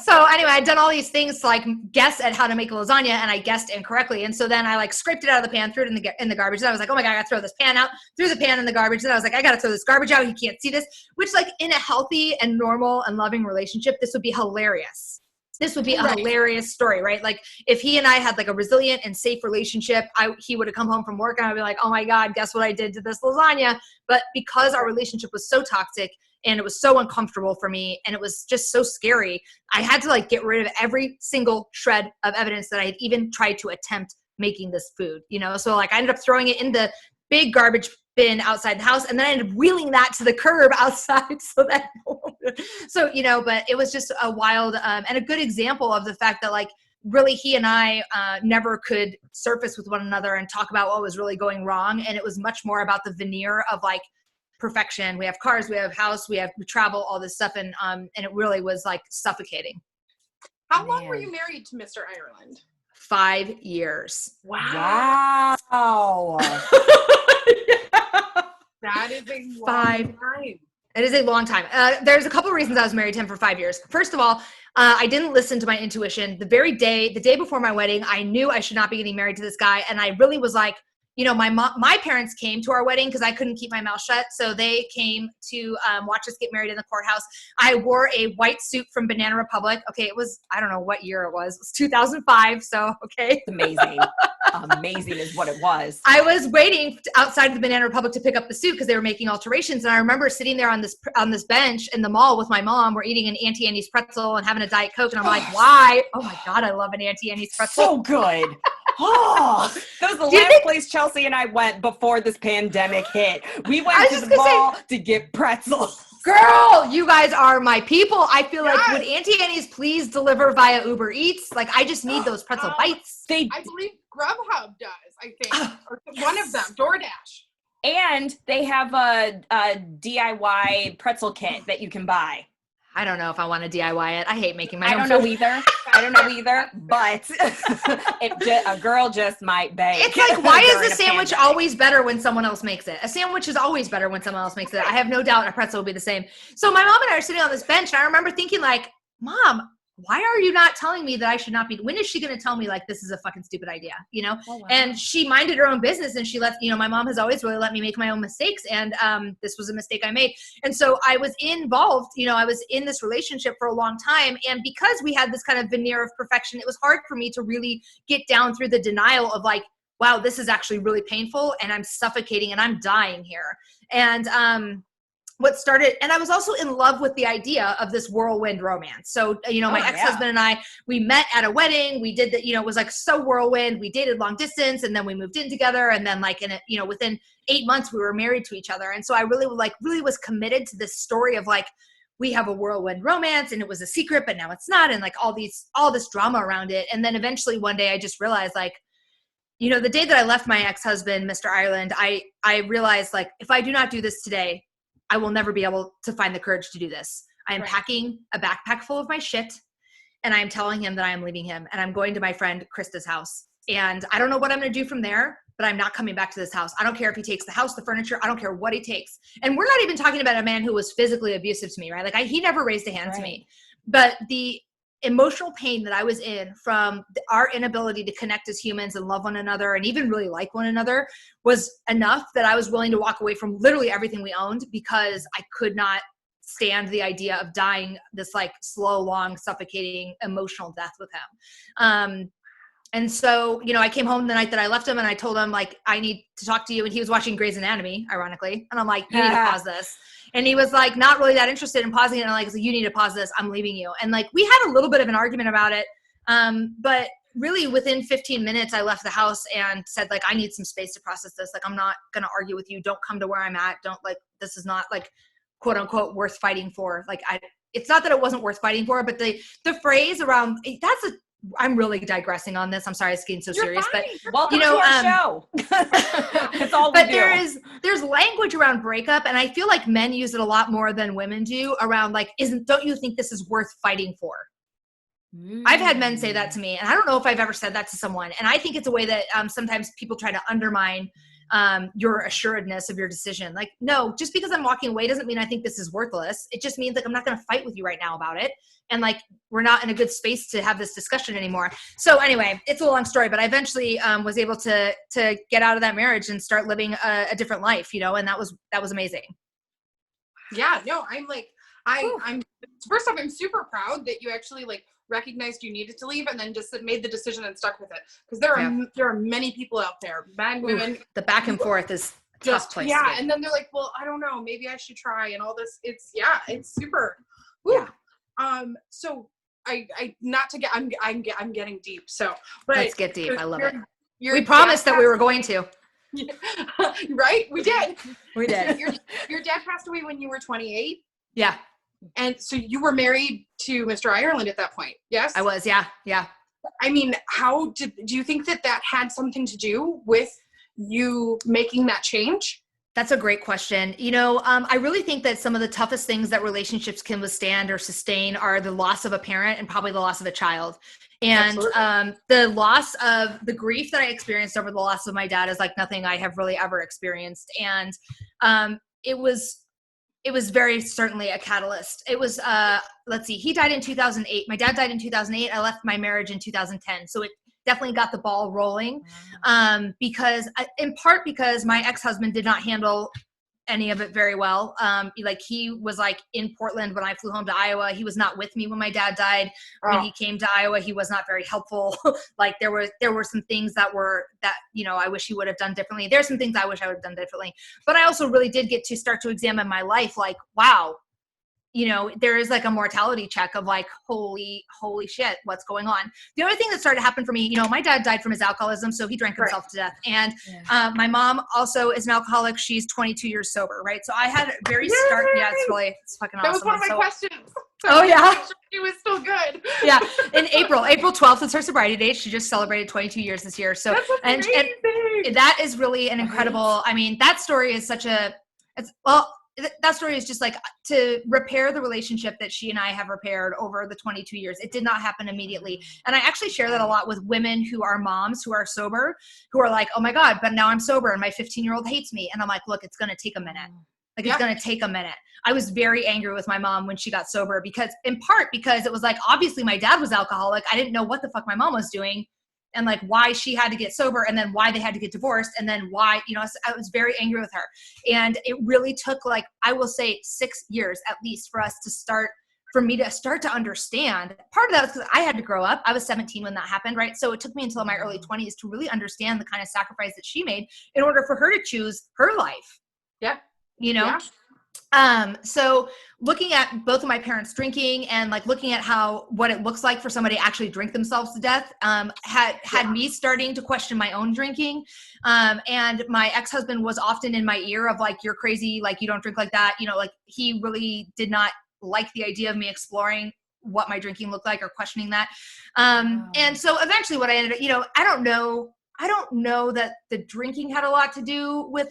So anyway, I'd done all these things to like guess at how to make a lasagna, and I guessed incorrectly. And so then I like scraped it out of the pan, threw it in the garbage. And I was like, oh my God, I gotta throw this pan out. Threw the pan in the garbage. And I was like, I gotta throw this garbage out. He can't see this. Which like in a healthy and normal and loving relationship, this would be hilarious. This would be a hilarious story, right? Like if he and I had like a resilient and safe relationship, he would have come home from work and I'd be like, oh my God, guess what I did to this lasagna? But because our relationship was so toxic and it was so uncomfortable for me and it was just so scary, I had to like get rid of every single shred of evidence that I had even tried to attempt making this food, you know? So like I ended up throwing it in the big garbage bin outside the house, and then I ended up wheeling that to the curb outside so you know, but it was just a wild and a good example of the fact that like really he and I never could surface with one another and talk about what was really going wrong, and it was much more about the veneer of like perfection. We have cars, we have house, we travel, all this stuff, and it really was like suffocating. How long were you married to Mr. Ireland? 5 years. Wow. That is a long time. It is a long time. There's a couple of reasons I was married to him for 5 years. First of all, I didn't listen to my intuition. The day before my wedding, I knew I should not be getting married to this guy. And I really was like, my parents came to our wedding because I couldn't keep my mouth shut. So they came to watch us get married in the courthouse. I wore a white suit from Banana Republic. Okay, it was, I don't know what year it was. It was 2005. So, okay. It's amazing. Amazing is what it was. I was waiting outside of the Banana Republic to pick up the suit because they were making alterations. And I remember sitting there on this bench in the mall with my mom. We're eating an Auntie Annie's pretzel and having a Diet Coke. And I'm like, why? Oh my God, I love an Auntie Annie's pretzel. So good. Oh, that was the last place Chelsea and I went before this pandemic hit. We went to the mall to get pretzels. Girl, you guys are my people. I feel like, would Auntie Annie's please deliver via Uber Eats? Like, I just need those pretzel bites. I believe Grubhub does, I think. Or one of them, DoorDash. And they have a DIY pretzel kit that you can buy. I don't know if I want to DIY it. I hate making my own I don't know either, but a girl just might bake. It's like, why is a sandwich always better when someone else makes it? A sandwich is always better when someone else makes it. I have no doubt a pretzel will be the same. So my mom and I are sitting on this bench, and I remember thinking like, Mom, why are you not telling me that I should not be? When is she going to tell me like this is a fucking stupid idea? Oh, wow. And she minded her own business, and she let, my mom has always really let me make my own mistakes. And this was a mistake I made. And so I was involved, I was in this relationship for a long time. And because we had this kind of veneer of perfection, it was hard for me to really get down through the denial of like, wow, this is actually really painful and I'm suffocating and I'm dying here. And, and I was also in love with the idea of this whirlwind romance. So, my ex-husband and I, we met at a wedding. We did that, it was like so whirlwind. We dated long distance and then we moved in together. And then like within 8 months we were married to each other. And so I really was committed to this story of like, we have a whirlwind romance and it was a secret, but now it's not. And like all this drama around it. And then eventually one day I just realized like, the day that I left my ex-husband, Mr. Ireland, I realized like, if I do not do this today, I will never be able to find the courage to do this. I am packing a backpack full of my shit, and I am telling him that I am leaving him, and I'm going to my friend Krista's house. And I don't know what I'm going to do from there, but I'm not coming back to this house. I don't care if he takes the house, the furniture. I don't care what he takes. And we're not even talking about a man who was physically abusive to me, right? Like he never raised a hand to me. But the emotional pain that I was in from our inability to connect as humans and love one another and even really like one another was enough that I was willing to walk away from literally everything we owned because I could not stand the idea of dying this like slow, long, suffocating emotional death with him. And so, I came home the night that I left him and I told him like, I need to talk to you. And he was watching Grey's Anatomy, ironically. And I'm like, you need to pause this. And he was like, not really that interested in pausing it. And I'm like, you need to pause this. I'm leaving you. And like, we had a little bit of an argument about it. But really within 15 minutes, I left the house and said like, I need some space to process this. Like, I'm not going to argue with you. Don't come to where I'm at. Don't like, this is not like quote unquote worth fighting for. Like it's not that it wasn't worth fighting for, but the phrase around I'm really digressing on this. I'm sorry, it's getting so serious, but welcome to our show. It's all we do. There's language around breakup, and I feel like men use it a lot more than women do around like, don't you think this is worth fighting for? I've had men say that to me, and I don't know if I've ever said that to someone. And I think it's a way that sometimes people try to undermine your assuredness of your decision. Like, no, just because I'm walking away doesn't mean I think this is worthless. It just means like I'm not going to fight with you right now about it. And like, we're not in a good space to have this discussion anymore. So anyway, it's a long story, but I eventually was able to get out of that marriage and start living a different life, and that was amazing. Yeah, no, I'm first off, I'm super proud that you actually like recognized you needed to leave and then just made the decision and stuck with it. Because there are many people out there, men, women. The back and forth is just tough place. Yeah, to be. and then they're like, well, I don't know, maybe I should try and all this. It's super. Whew. Yeah. So I not to get I'm getting deep. So but let's get deep. I love it. We promised that we were going to. Right? We did. We did. Your dad passed away when you were 28. Yeah. And so you were married to Mr. Ireland at that point. Yes? I was. Yeah. Yeah. I mean, do you think that had something to do with you making that change? That's a great question. I really think that some of the toughest things that relationships can withstand or sustain are the loss of a parent and probably the loss of a child. And the loss of the grief that I experienced over the loss of my dad is like nothing I have really ever experienced. And it was very certainly a catalyst. It was, let's see, he died in 2008. My dad died in 2008. I left my marriage in 2010. So definitely got the ball rolling. In part because my ex-husband did not handle any of it very well. Like he was like in Portland when I flew home to Iowa. He was not with me when my dad died. When he came to Iowa, he was not very helpful. Like there were some things that I wish he would have done differently. There's some things I wish I would have done differently. But I also really did get to start to examine my life. Like, wow, there is like a mortality check of like, holy shit, what's going on? The other thing that started to happen for me, my dad died from his alcoholism, so he drank himself to death. And my mom also is an alcoholic. She's 22 years sober, right? So I had a very stark, it's fucking awesome. That was one of my questions. Oh yeah. She was still good. Yeah. In April 12th is her sobriety date. She just celebrated 22 years this year. So, and that is really an incredible, I mean, that story is that story is just like to repair the relationship that she and I have repaired over the 22 years. It did not happen immediately. And I actually share that a lot with women who are moms, who are sober, who are like, oh my God, but now I'm sober and my 15-year-old hates me. And I'm like, look, it's going to take a minute. Like it's going to take a minute. I was very angry with my mom when she got sober in part because it was like, obviously my dad was alcoholic. I didn't know what the fuck my mom was doing. And like why she had to get sober and then why they had to get divorced and then why, I was very angry with her. And it really took like, I will say 6 years at least for me to start to understand. Part of that was because I had to grow up. I was 17 when that happened, right? So it took me until my early 20s to really understand the kind of sacrifice that she made in order for her to choose her life. Yeah. Yeah. So looking at both of my parents drinking and like looking at what it looks like for somebody to actually drink themselves to death, had me starting to question my own drinking. And my ex-husband was often in my ear of like, you're crazy. Like you don't drink like that. Like he really did not like the idea of me exploring what my drinking looked like or questioning that. And so eventually what I ended up, I don't know that the drinking had a lot to do with,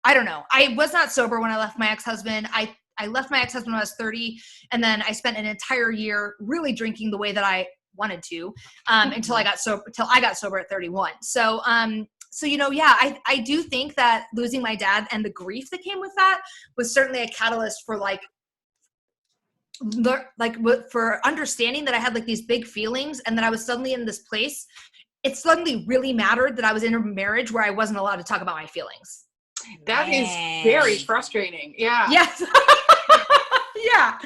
I don't know. I was not sober when I left my ex-husband. I left my ex-husband when I was 30, and then I spent an entire year really drinking the way that I wanted to, until I got sober at 31. So, I do think that losing my dad and the grief that came with that was certainly a catalyst for for understanding that I had like these big feelings and that I was suddenly in this place. It suddenly really mattered that I was in a marriage where I wasn't allowed to talk about my feelings. That is very frustrating. Yeah. Yes. Yeah.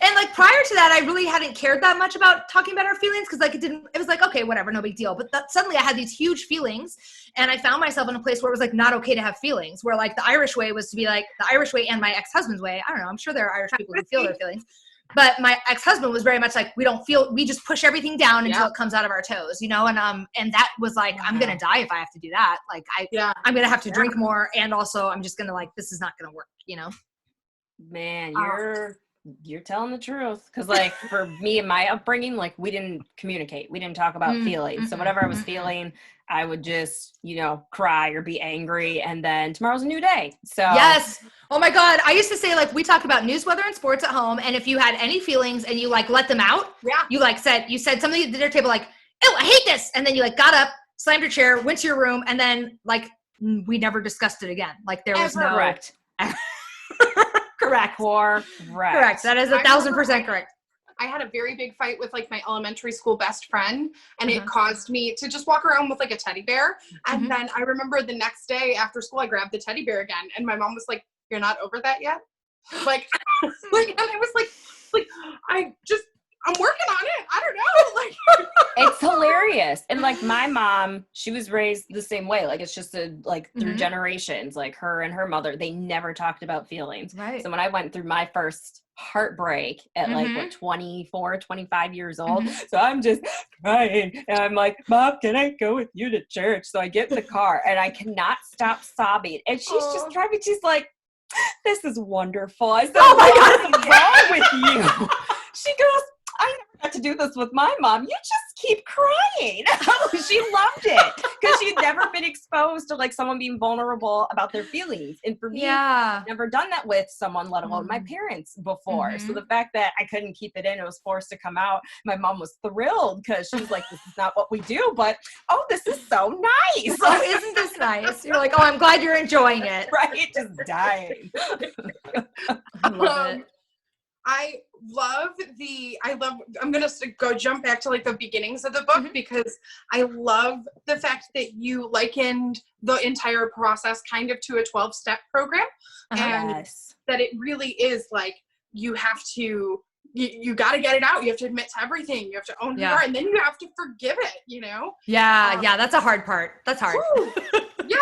And like prior to that, I really hadn't cared that much about talking about our feelings because like it was like, okay, whatever, no big deal. But suddenly I had these huge feelings and I found myself in a place where it was like not okay to have feelings, where like the Irish way was to be like the Irish way and my ex-husband's way. I don't know. I'm sure there are Irish people who feel their feelings. But my ex-husband was very much like, we just push everything down until it comes out of our toes, and that was like, I'm going to die if I have to do that. Like I'm going to have to drink more. And also I'm just going to like, this is not going to work, Man, you're telling the truth. Cause like for me and my upbringing, like we didn't communicate. We didn't talk about feelings. So whatever I was feeling, I would just, cry or be angry. And then tomorrow's a new day. So yes. Oh my God. I used to say like, we talked about news, weather, and sports at home. And if you had any feelings and you like let them out, you said something at the dinner table, like, oh, I hate this. And then you like got up, slammed your chair, went to your room. And then like, we never discussed it again. Like there was no correct. Correct. That is 1,000% correct. I had a very big fight with like my elementary school best friend, and it caused me to just walk around with like a teddy bear. And then I remember the next day after school, I grabbed the teddy bear again, and my mom was like, "You're not over that yet?" Like, and I was like, I'm working on it. I don't know. Like, it's hilarious. And like my mom, she was raised the same way. Like it's just through generations, like her and her mother, they never talked about feelings. Right. So when I went through my first heartbreak at 24, 25 years old. So I'm just crying. And I'm like, Mom, can I go with you to church? So I get in the car and I cannot stop sobbing. And she's just driving. She's like, this is wonderful. I said, oh my God, what's wrong with you? She goes, I never got to do this with my mom. You just keep crying. She loved it because she'd never been exposed to like someone being vulnerable about their feelings. And for me, I've never done that with someone, let alone my parents before. So the fact that I couldn't keep it in, it was forced to come out. My mom was thrilled because she was like, this is not what we do, but this is so nice. Oh, isn't this nice? You're like, oh, I'm glad you're enjoying it. Right? Just dying. I love it. I'm going to go jump back to like the beginnings of the book because I love the fact that you likened the entire process kind of to a 12-step program and that it really is like you have to, you got to get it out. You have to admit to everything. You have to own who you are, and then you have to forgive it, you know? Yeah. That's a hard part. That's hard. Yeah.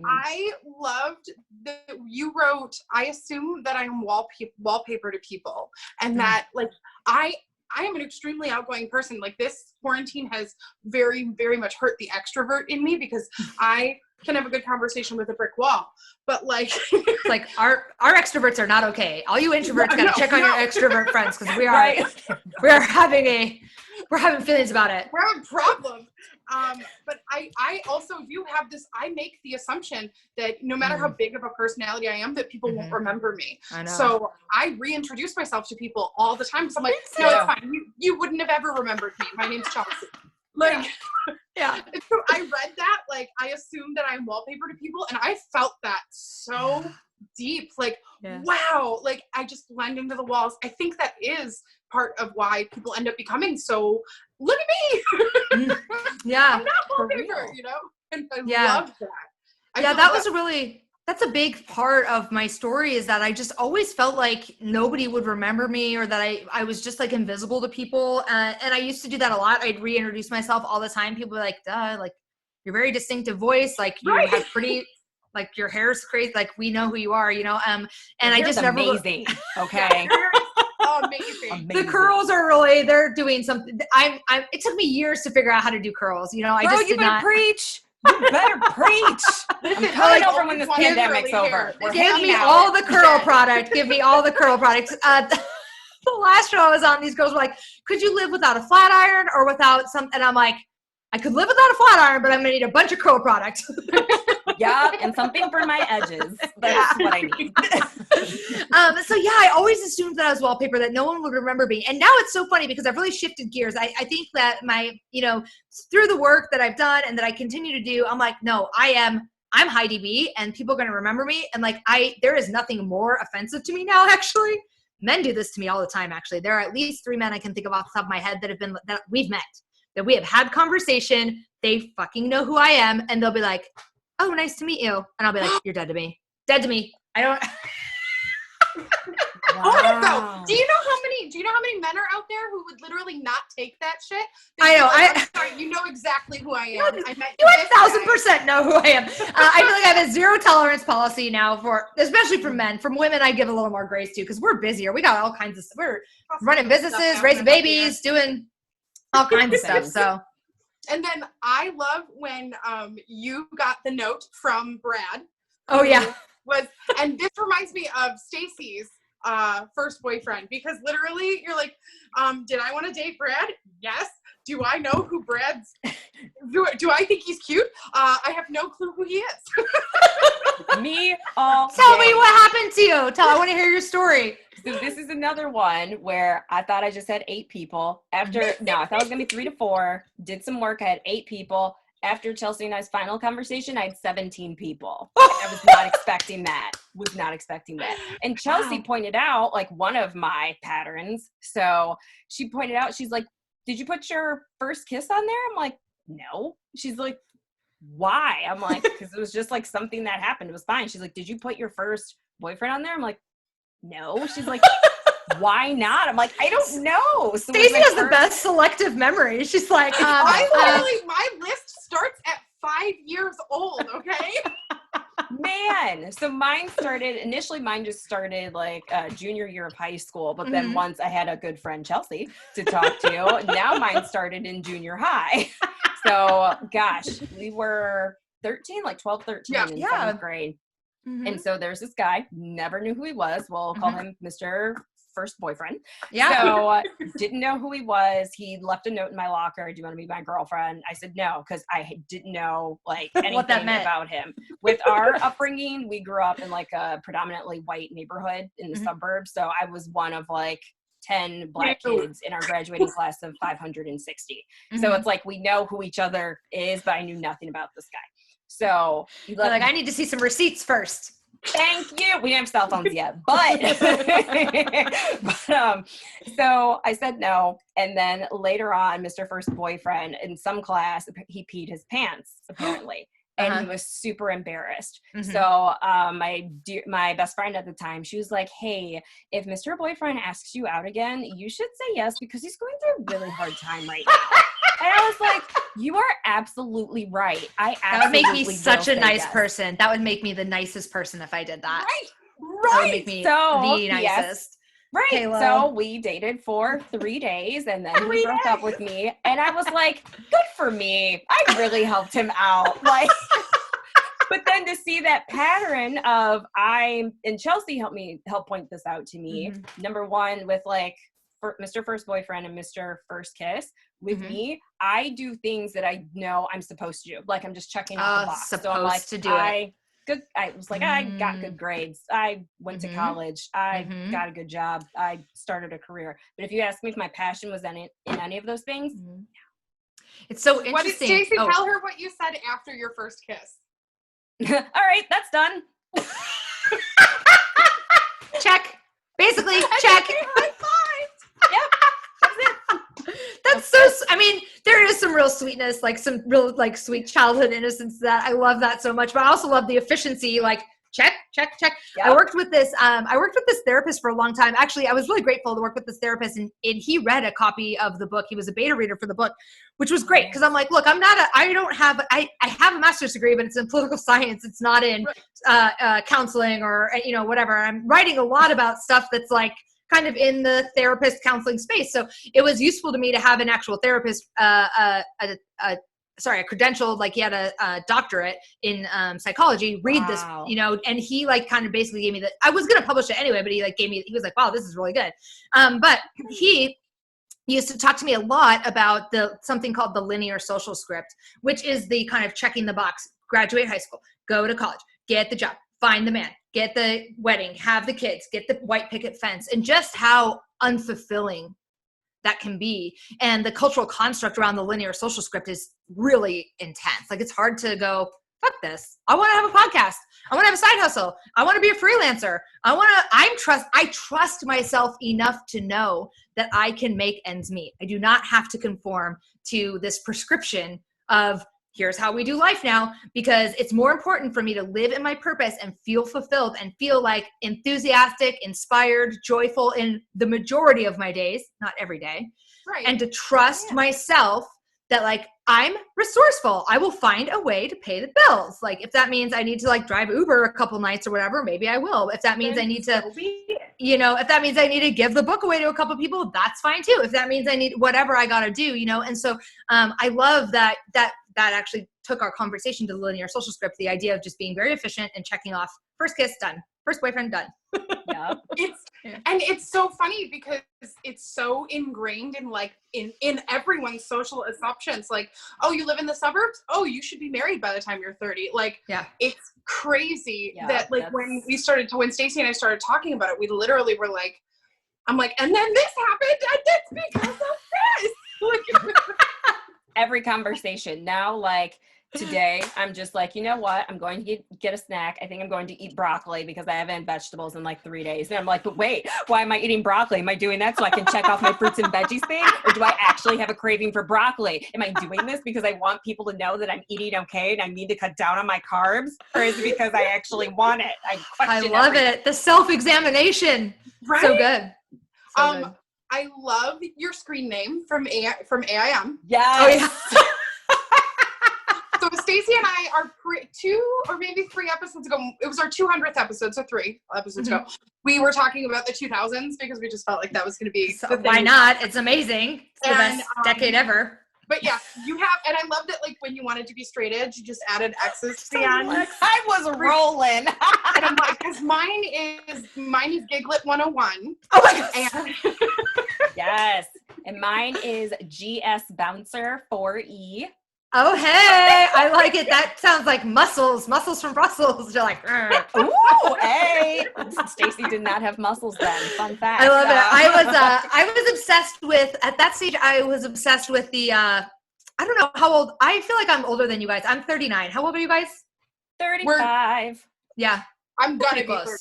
I loved that you wrote, I assume that I'm wallpaper to people, and that like I am an extremely outgoing person. Like this quarantine has very, very much hurt the extrovert in me because I can have a good conversation with a brick wall, but like it's like our extroverts are not okay. All you introverts gotta check on your extrovert friends because we are we're having feelings about it. We're having problems. But I also do have this, I make the assumption that no matter how big of a personality I am, that people won't remember me. I know. So I reintroduce myself to people all the time. So I'm like, no, it's fine. You wouldn't have ever remembered me. My name's Chelsea. Like, And so I read that, like, I assume that I'm wallpaper to people, and I felt that so deep. Like, wow, like, I just blend into the walls. I think that is part of why people end up becoming so, look at me. I'm not wallpaper, you know? And I love that. That's a big part of my story, is that I just always felt like nobody would remember me, or that I was just like invisible to people. And I used to do that a lot. I'd reintroduce myself all the time. People were like, duh, like your very distinctive voice, like you have pretty, like your hair's crazy. Like we know who you are, you know? And I just never. Amazing. Okay. Amazing. The curls are really, they're doing something. It took me years to figure out how to do curls. You know, I just did not preach. You better preach. I'm coming over when this pandemic's over. Give me all the curl product. Give me all the curl products. The last show I was on, these girls were like, could you live without a flat iron or without some? And I'm like, I could live without a flat iron, but I'm going to need a bunch of curl products. And something for my edges. That's what I need. So I always assumed that I was wallpaper, that no one would remember me. And now it's so funny because I've really shifted gears. I think that my, through the work that I've done and that I continue to do, I'm like, no, I'm Heidi B, and people are going to remember me. And like, there is nothing more offensive to me now, actually. Men do this to me all the time, actually. There are at least 3 men I can think of off the top of my head that we've met, that we have had conversation. They fucking know who I am. And they'll be like, oh, nice to meet you. And I'll be like, you're dead to me. Dead to me. I don't. Wow. Do you know how many men are out there who would literally not take that shit? I know. I'm sorry, you know exactly who I am. You 1,000% know who I am. I feel like I have a zero tolerance policy now especially for men. From women, I give a little more grace to, because we're busier. We got all kinds of stuff. We're running businesses, raising babies, doing all kinds of stuff. So. And then I love when you got the note from Brad. Oh yeah. And this reminds me of Stacy's first boyfriend, because literally you're like, did I want to date Brad? Yes. Do I know who Brad's? Do I think he's cute? I have no clue who he is. Me all Tell day. me what happened to you. I want to hear your story. So this is another one where I thought I just had 8 people. I thought it was going to be 3 to 4. Did some work. I had 8 people. After Chelsea and I's final conversation, I had 17 people. I was not expecting that. And Chelsea pointed out, like, one of my patterns. So she pointed out, she's like, did you put your first kiss on there? I'm like, no. She's like, why? I'm like, because it was just like something that happened. It was fine. She's like, did you put your first boyfriend on there? I'm like, no. She's like, why not? I'm like, I don't know. So Stacey has the best selective memory. She's like, my list starts at 5 years old, okay? Man. So mine just started like junior year of high school. But then once I had a good friend, Chelsea, to talk to, now mine started in junior high. So gosh, we were 13, like 12, 13 in 7th grade. And so there's this guy, never knew who he was. We'll call him Mr. First boyfriend. So didn't know who he was. He left a note in my locker. Do you want to be my girlfriend? I said no, because I didn't know like anything about him. With our upbringing, we grew up in like a predominantly white neighborhood in the suburbs. So I was one of like 10 black kids in our graduating class of 560. So it's like we know who each other is, but I knew nothing about this guy. So I need to see some receipts first. Thank you. We didn't have cell phones yet, but, so I said no. And then later on, Mr. First Boyfriend in some class, he peed his pants apparently. And he was super embarrassed. Mm-hmm. So my best friend at the time, she was like, hey, if Mr. Boyfriend asks you out again, you should say yes because he's going through a really hard time right now. And I was like, you are absolutely right. That would make me such a nice person. That would make me the nicest person if I did that. Right. That would make me the nicest. Yes. Right. Halo. So we dated for 3 days and then he broke up with me. And I was like, good for me. I really helped him out. Like, but then to see that pattern of and Chelsea helped point this out to me. Mm-hmm. Number one, with like Mr. First Boyfriend and Mr. First Kiss. With me, I do things that I know I'm supposed to do. Like I'm just checking off the box. Supposed so I'm like, to do it. Good. I was like, I got good grades. I went to college. I got a good job. I started a career. But if you ask me if my passion was in any of those things, no. It's so interesting. What did Stacey tell her what you said after your first kiss? All right, that's done. Check. Basically, check. High five. Yep. That's it. That's so, I mean, there is some real sweetness, like some real like sweet childhood innocence to that. I love that so much, but I also love the efficiency, like check. Yep. I worked with this therapist for a long time. Actually, I was really grateful to work with this therapist and he read a copy of the book. He was a beta reader for the book, which was great. Cause I'm like, look, I have a master's degree, but it's in political science. It's not in counseling or, whatever. I'm writing a lot about stuff that's like, kind of in the therapist counseling space. So it was useful to me to have an actual therapist, a credentialed, like he had a doctorate in psychology, read this, and he like kind of basically gave me I was going to publish it anyway, but he was like, wow, this is really good. But he used to talk to me a lot about something called the linear social script, which is the kind of checking the box, graduate high school, go to college, get the job, find the man, get the wedding, have the kids, get the white picket fence, and just how unfulfilling that can be. And the cultural construct around the linear social script is really intense. Like it's hard to go, fuck this. I want to have a podcast. I want to have a side hustle. I want to be a freelancer. I trust myself enough to know that I can make ends meet. I do not have to conform to this prescription of here's how we do life now, because it's more important for me to live in my purpose and feel fulfilled and feel like enthusiastic, inspired, joyful in the majority of my days, not every day. Right. And to trust myself that like, I'm resourceful. I will find a way to pay the bills. Like if that means I need to like drive Uber a couple nights or whatever, maybe I will. If that means I need to, if that means I need to give the book away to a couple people, that's fine too. If that means I need whatever I got to do, And so I love that actually took our conversation to the linear social script, the idea of just being very efficient and checking off first kiss, done. First boyfriend, done. Yeah. And it's so funny because it's so ingrained in like in everyone's social assumptions. Like, oh, you live in the suburbs? Oh, you should be married by the time you're 30. Like, it's crazy that like when Stacey and I started talking about it, we literally were like, I'm like, and then this happened, and that's because of this. Like, every conversation now, like today, I'm just like, you know what? I'm going to get a snack. I think I'm going to eat broccoli because I haven't had vegetables in like 3 days. And I'm like, but wait, why am I eating broccoli? Am I doing that so I can check off my fruits and veggies thing? Or do I actually have a craving for broccoli? Am I doing this because I want people to know that I'm eating okay and I need to cut down on my carbs? Or is it because I actually want it? I love it. The self-examination. Right? So good. So good. I love your screen name from AIM. Yes. Oh, yeah. So Stacey and I are 2 or maybe 3 episodes ago, it was our 200th episode, so 3 episodes ago, we were talking about the 2000s because we just felt like that was going to be the thing. Why not? It's amazing. It's the best decade ever. But yeah, you have, and I loved it, like when you wanted to be straight edge, you just added X's to the end. I was rolling. And I'm like, because mine is Giglet 101. Oh my God. Yes. And mine is GS Bouncer 4E. Oh, hey, I like it. That sounds like muscles from Brussels. You're like, ooh, hey. Stacey did not have muscles then. Fun fact. I love it. I was obsessed with, at that stage, I was obsessed with the, I don't know how old, I feel like I'm older than you guys. I'm 39. How old are you guys? 35. Yeah. I'm gonna Pretty be close.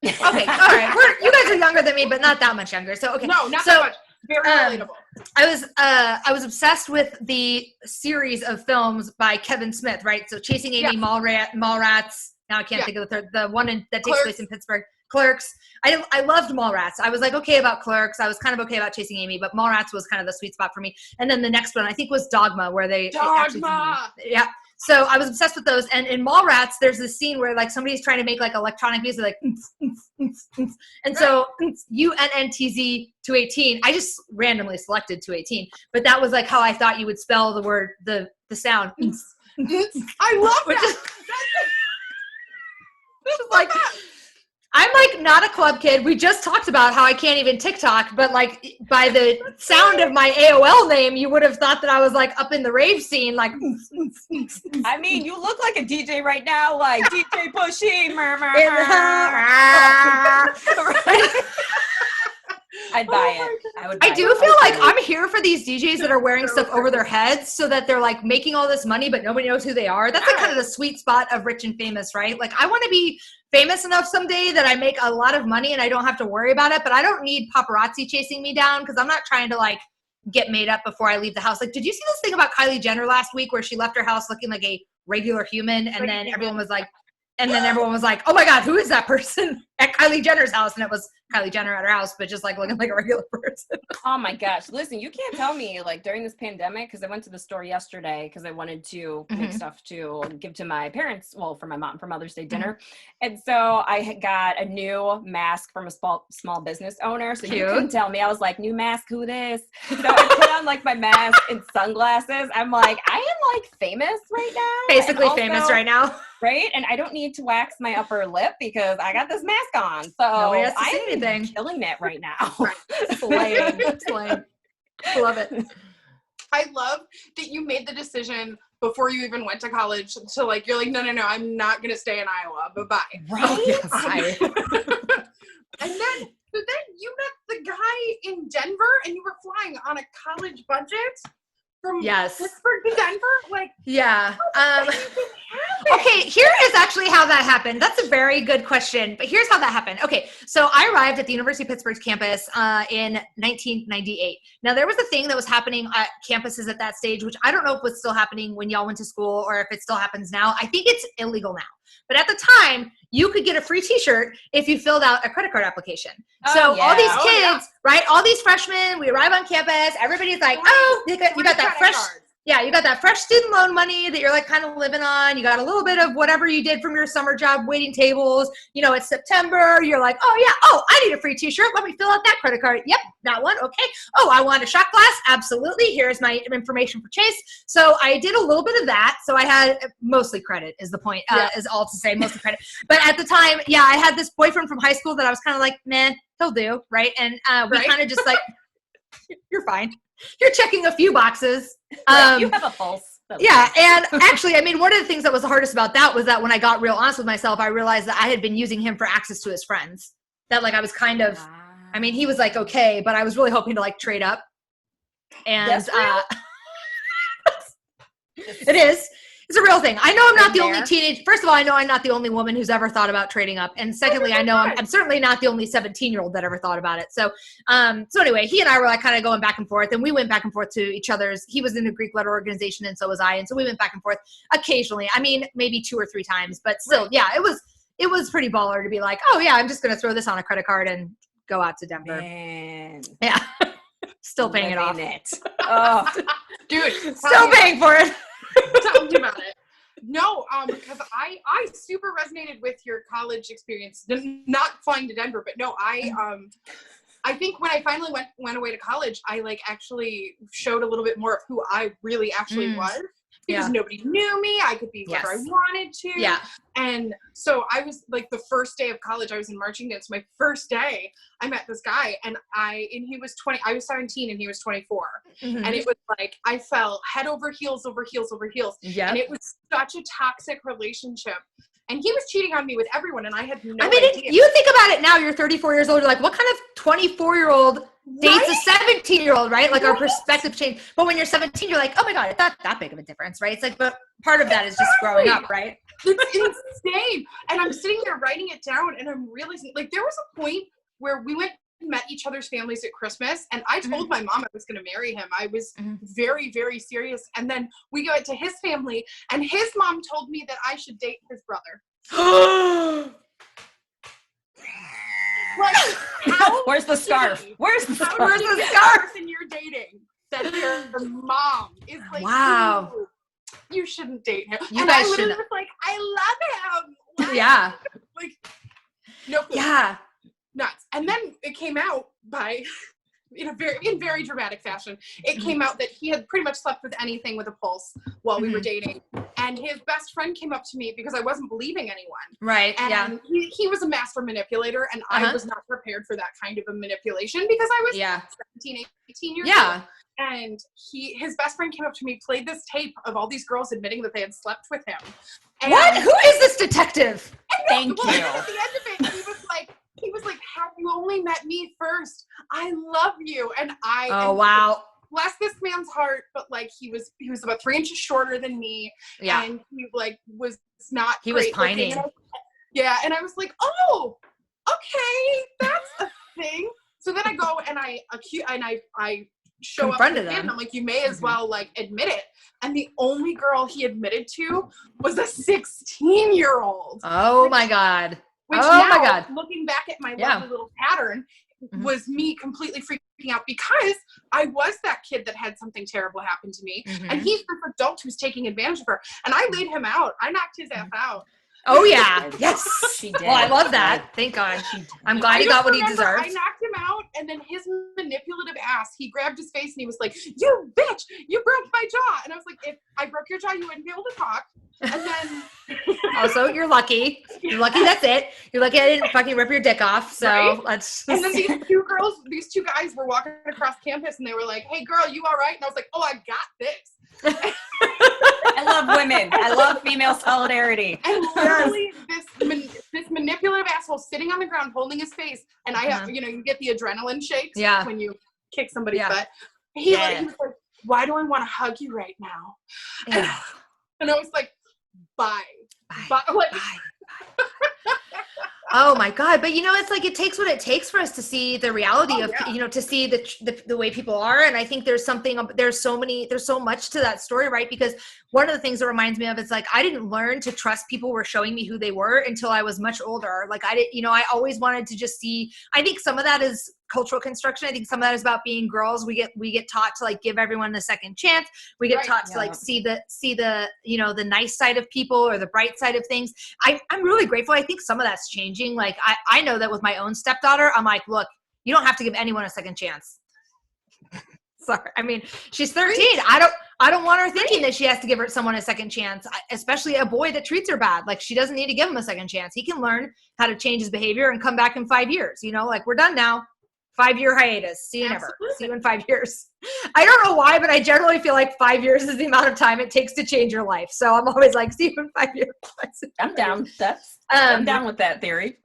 35. Okay, all right. You guys are younger than me, but not that much younger. So okay. No, not that much. Very relatable. I was obsessed with the series of films by Kevin Smith, right? So Chasing Amy, Mallrats. Now I can't think of the one that takes place in Pittsburgh. Clerks. I loved Mallrats. I was like okay about Clerks. I was kind of okay about Chasing Amy, but Mallrats was kind of the sweet spot for me. And then the next one I think was Dogma, where they actually, yeah. So I was obsessed with those. And in Mallrats, there's this scene where like somebody's trying to make like electronic music, like, and so UNNTZ 218. I just randomly selected 218, but that was like how I thought you would spell the word, the sound. I love that. Like, I'm like not a club kid. We just talked about how I can't even TikTok, but like by the sound of my AOL name, you would have thought that I was like up in the rave scene. Like, I mean, you look like a DJ right now, like DJ Pushy. I'd buy it. I do feel like I'm here for these DJs that are wearing stuff over their heads so that they're like making all this money, but nobody knows who they are. That's like kind of the sweet spot of rich and famous, right? Like I want to be famous enough someday that I make a lot of money and I don't have to worry about it, but I don't need paparazzi chasing me down because I'm not trying to like get made up before I leave the house. Like, did you see this thing about Kylie Jenner last week where she left her house looking like a regular human and then everyone was like, oh my God, who is that person at Kylie Jenner's house? And it was Kylie Jenner at her house, but just like looking like a regular person. Oh my gosh. Listen, you can't tell me like during this pandemic, because I went to the store yesterday because I wanted to make stuff to give to my parents, well, for my mom for Mother's Day dinner. And so I had got a new mask from a small business owner. So you couldn't tell me. I was like, new mask, who this? So I put on like my mask and sunglasses. I'm like, I am like famous right now. Basically famous right now. Right? And I don't need to wax my upper lip because I got this mask on. So nobody has to say anything. Killing it right now. Slaying. Love it. I love that you made the decision before you even went to college to like, you're like, no, I'm not going to stay in Iowa. Bye-bye. Right? And then you met the guy in Denver and you were flying on a college budget from Pittsburgh to Denver? Like, yeah. Okay, here is actually how that happened. That's a very good question, but here's how that happened. Okay, so I arrived at the University of Pittsburgh's campus in 1998. Now, there was a thing that was happening at campuses at that stage, which I don't know if was still happening when y'all went to school or if it still happens now. I think it's illegal now. But at the time, you could get a free t-shirt if you filled out a credit card application. All these kids, right? All these freshmen, we arrive on campus. Everybody's like, you got that fresh... Yeah, you got that fresh student loan money that you're like kind of living on. You got a little bit of whatever you did from your summer job, waiting tables. You know, it's September. You're like, I need a free t-shirt. Let me fill out that credit card. Yep, that one. Okay. Oh, I want a shot glass. Absolutely. Here's my information for Chase. So I did a little bit of that. So I had mostly credit is the point, is all to say, mostly credit. But at the time, I had this boyfriend from high school that I was kind of like, man, he'll do. Right. And we kind of just like, you're fine. You're checking a few boxes. You have a pulse. Yeah. And actually, I mean, one of the things that was the hardest about that was that when I got real honest with myself, I realized that I had been using him for access to his friends. That like I was kind of, I mean, he was like, okay, but I was really hoping to like trade up. And it is. It's a real thing. I know I'm not the only teenage. First of all, I know I'm not the only woman who's ever thought about trading up. And secondly, I know I'm certainly not the only 17-year-old that ever thought about it. So, anyway, he and I were like kind of going back and forth, and we went back and forth to each other's. He was in a Greek letter organization, and so was I. And so we went back and forth occasionally. I mean, maybe 2 or 3 times, but still, it was pretty baller to be like, oh yeah, I'm just going to throw this on a credit card and go out to Denver. Man. Yeah. Still paying it off. Oh, dude, still paying for it. Tell me about it. No, because I super resonated with your college experience. Not flying to Denver, but no, I think when I finally went away to college, I like actually showed a little bit more of who I really actually was. Because nobody knew me. I could be whoever I wanted to. Yeah. And so I was like the first day of college, I was in marching dance. My first day, I met this guy and he was 20, I was 17 and he was 24. Mm-hmm. And it was like, I fell head over heels, over heels, over heels. Yep. And it was such a toxic relationship. And he was cheating on me with everyone, and I had no idea. You think about it now, you're 34 years old, you're like, what kind of 24-year-old dates a 17-year-old, right? Like our perspective changed. But when you're 17, you're like, oh my God, it's not that big of a difference, right? It's like, but part of that is just growing up, right? It's insane. And I'm sitting there writing it down, and I'm realizing, like, there was a point where we went and met each other's families at Christmas, and I told my mom I was going to marry him. I was very, very serious. And then we go to his family, and his mom told me that I should date his brother. Like, where's the scarf? Where's the scarf? Where's the scarf? And you're dating that their mom is like, wow, you shouldn't date him. You and guys I literally should. was like, I love him. Like, Yeah. Like, no clue. Yeah. Nuts. And then it came out in very dramatic fashion. It came out that he had pretty much slept with anything with a pulse while we were dating. And his best friend came up to me because I wasn't believing anyone. Right. And he was a master manipulator, and I was not prepared for that kind of a manipulation because I was 17, 18 years old. And his best friend came up to me, played this tape of all these girls admitting that they had slept with him. And what? Who is this detective? Thank you. At the end of it, he was like, have you only met me first? I love you. And wow. Bless this man's heart, but like he was about 3 inches shorter than me. Yeah. And he like was not He was great pining. looking. And I was like, oh, okay, that's a thing. So then I go and I show Confronted up with him. him. I'm like, you may as well like admit it. And the only girl he admitted to was a 16-year-old. Oh my God. Which my God. Looking back at my lovely little pattern, was me completely freaking out because I was that kid that had something terrible happen to me. And he's this adult who's taking advantage of her. And I laid him out. I knocked his ass out. Oh yeah. Yes. She did. Well, I love that. Thank God. I'm glad he got what he deserved. I knocked him out, and then his manipulative ass, he grabbed his face and he was like, you bitch, you broke my jaw. And I was like, if I broke your jaw, you wouldn't be able to talk. And then also, you're lucky. You're lucky that's it. You're lucky I didn't fucking rip your dick off. So let's And then these two guys were walking across campus, and they were like, hey girl, you all right? And I was like, oh, I got this. I love women. I love female solidarity. And literally this manipulative asshole sitting on the ground holding his face, and I have, you get the adrenaline shakes when you kick somebody's butt. He was like, why do I want to hug you right now? And I was like, bye. Oh my God. But it's like, it takes what it takes for us to see the reality of, to see the way people are. And I think there's so much to that story, right? Because one of the things that reminds me of is like, I didn't learn to trust people were showing me who they were until I was much older. Like I didn't, I always wanted to just see, I think some of that is cultural construction. I think some of that is about being girls. We get taught to like give everyone a second chance. We get taught to like see the the nice side of people or the bright side of things. I'm really grateful. I think some of that's changing. Like I know that with my own stepdaughter, I'm like, look, you don't have to give anyone a second chance. Sorry. I mean, she's 13. I don't want her thinking that she has to give someone a second chance, especially a boy that treats her bad. Like she doesn't need to give him a second chance. He can learn how to change his behavior and come back in 5 years. Like we're done now. 5-year hiatus. See you never. See you in 5 years. I don't know why, but I generally feel like 5 years is the amount of time it takes to change your life. So I'm always like, see you in 5 years. I'm down. I'm down with that theory.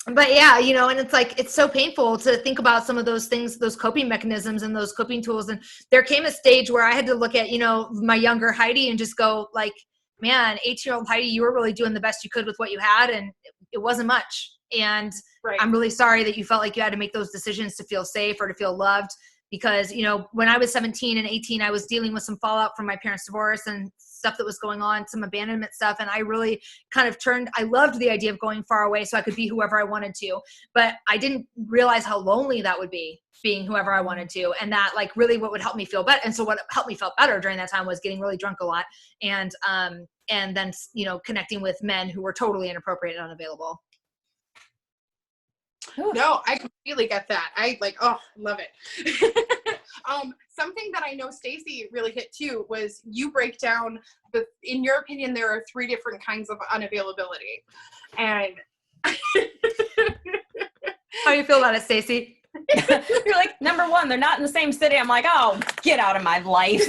But yeah, and it's like, it's so painful to think about some of those things, those coping mechanisms and those coping tools. And there came a stage where I had to look at, my younger Heidi and just go like, man, 18-year-old Heidi, you were really doing the best you could with what you had. And it wasn't much. And I'm really sorry that you felt like you had to make those decisions to feel safe or to feel loved. Because, when I was 17 and 18, I was dealing with some fallout from my parents' divorce and stuff that was going on, some abandonment stuff. And I really kind of I loved the idea of going far away so I could be whoever I wanted to. But I didn't realize how lonely that would be, being whoever I wanted to. And that like really what would help me feel better. And so what helped me feel better during that time was getting really drunk a lot. And then, connecting with men who were totally inappropriate and unavailable. No, I completely get that. I love it. Something that I know Stacey really hit too was you break down in your opinion, there are 3 different kinds of unavailability. And how do you feel about it, Stacey? You're like, number 1, they're not in the same city. I'm like, oh, get out of my life.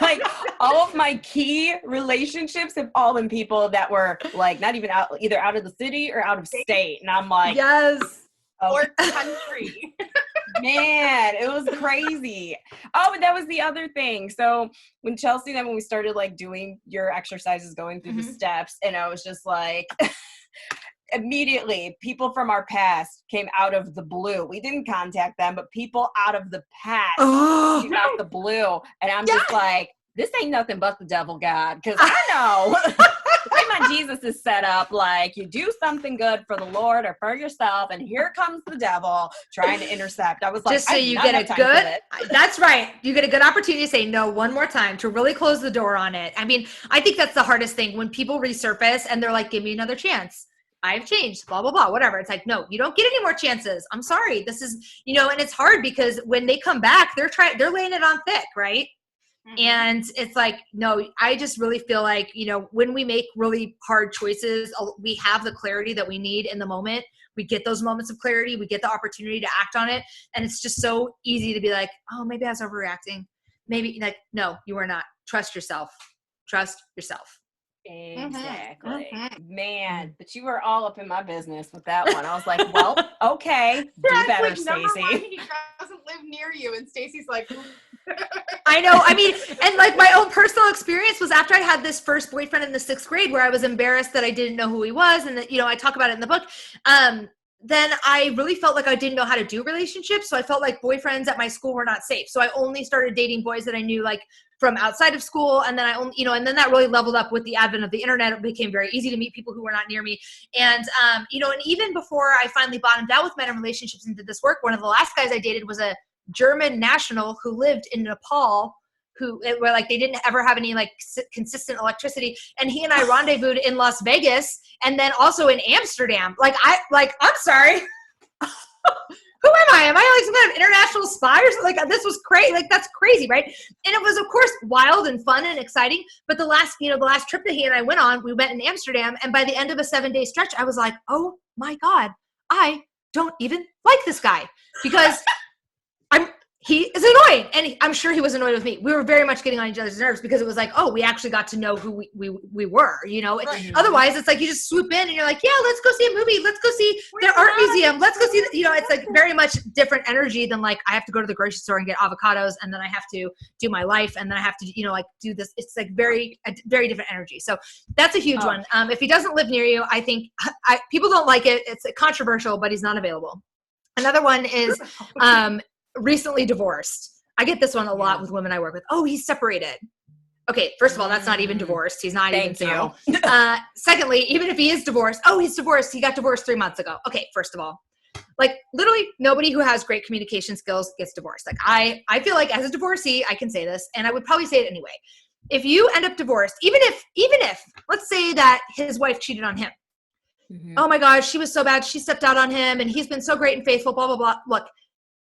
like all of my key relationships have all been people that were like not even either out of the city or out of state. And I'm like, yes. Or country. Man, it was crazy. Oh, and that was the other thing. So when Chelsea and I, when we started like doing your exercises, going through the steps, and I was just like, immediately people from our past came out of the blue. We didn't contact them, but people out of the past came out the blue. And I'm just like, this ain't nothing but the devil God. Cause I know the way my Jesus is set up, like you do something good for the Lord or for yourself, and here comes the devil trying to intercept. I was like, just so you get a good, that's right. You get a good opportunity to say no one more time, to really close the door on it. I mean, I think that's the hardest thing when people resurface and they're like, give me another chance. I've changed, blah, blah, blah, whatever. It's like, no, you don't get any more chances. I'm sorry. This is, you know, and it's hard because when they come back, they're laying it on thick, right? And it's like, no, I just really feel like, you know, when we make really hard choices, we have the clarity that we need in the moment. We get those moments of clarity. We get the opportunity to act on it. And it's just so easy to be like, oh, maybe I was overreacting. Maybe like, no, you are not. Trust yourself. Trust yourself. Exactly. Man, but you were all up in my business with that one. I was like, well, okay, do better, like, Stacey. He doesn't live near you, and Stacey's like, I know. I mean, and like my own personal experience was after I had this first boyfriend in the 6th grade where I was embarrassed that I didn't know who he was. And that, you know, I talk about it in the book. Then I really felt like I didn't know how to do relationships. So I felt like boyfriends at my school were not safe. So I only started dating boys that I knew like from outside of school. And then I only, you know, and then that really leveled up with the advent of the internet. It became very easy to meet people who were not near me. And, you know, and even before I finally bottomed out with men in relationships and did this work, one of the last guys I dated was a German national who lived in Nepal, where like they didn't ever have any like consistent electricity, and he and I rendezvoused in Las Vegas and then also in Amsterdam. I'm sorry. Who am I? Am I like some kind of international spy or something? Like this was crazy. Like that's crazy, right? And it was of course wild and fun and exciting. But the last trip that he and I went on, we met in Amsterdam, and by the end of a 7-day stretch, I was like, oh my God, I don't even like this guy because he is annoying, and I'm sure he was annoyed with me. We were very much getting on each other's nerves because it was like, oh, we actually got to know who we were, you know? Right. Otherwise, it's like you just swoop in and you're like, yeah, let's go see a movie. Let's go see the art museum. Let's go see, you know, it's like very much different energy than like I have to go to the grocery store and get avocados, and then I have to do my life, and then I have to, you know, like do this. It's like very different energy. So that's a huge one. If he doesn't live near you, I think people don't like it. It's controversial, but he's not available. Another one is recently divorced. I get this one a lot with women I work with. Oh, he's separated. Okay, first of all, that's not even divorced. He's not even single. Secondly, even if he is divorced, oh, he's divorced. He got divorced 3 months ago. Okay, first of all, like literally nobody who has great communication skills gets divorced. Like I feel like as a divorcee, I can say this, and I would probably say it anyway. If you end up divorced, even if let's say that his wife cheated on him. Mm-hmm. Oh my gosh, she was so bad. She stepped out on him, and he's been so great and faithful, blah, blah, blah. Look,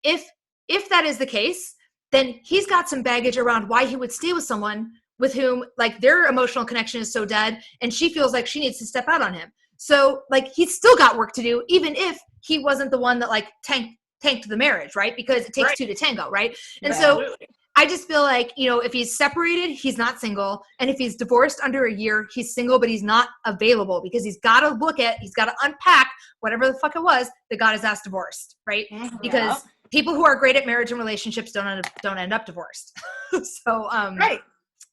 if that is the case, then he's got some baggage around why he would stay with someone with whom like their emotional connection is so dead, and she feels like she needs to step out on him. So like he's still got work to do, even if he wasn't the one that like tanked the marriage, right? Because it takes two to tango, right? And so I just feel like, you know, if he's separated, he's not single. And if he's divorced under a year, he's single, but he's not available because he's got to unpack whatever the fuck it was that got his ass divorced, right? Mm-hmm. Because people who are great at marriage and relationships don't end up divorced.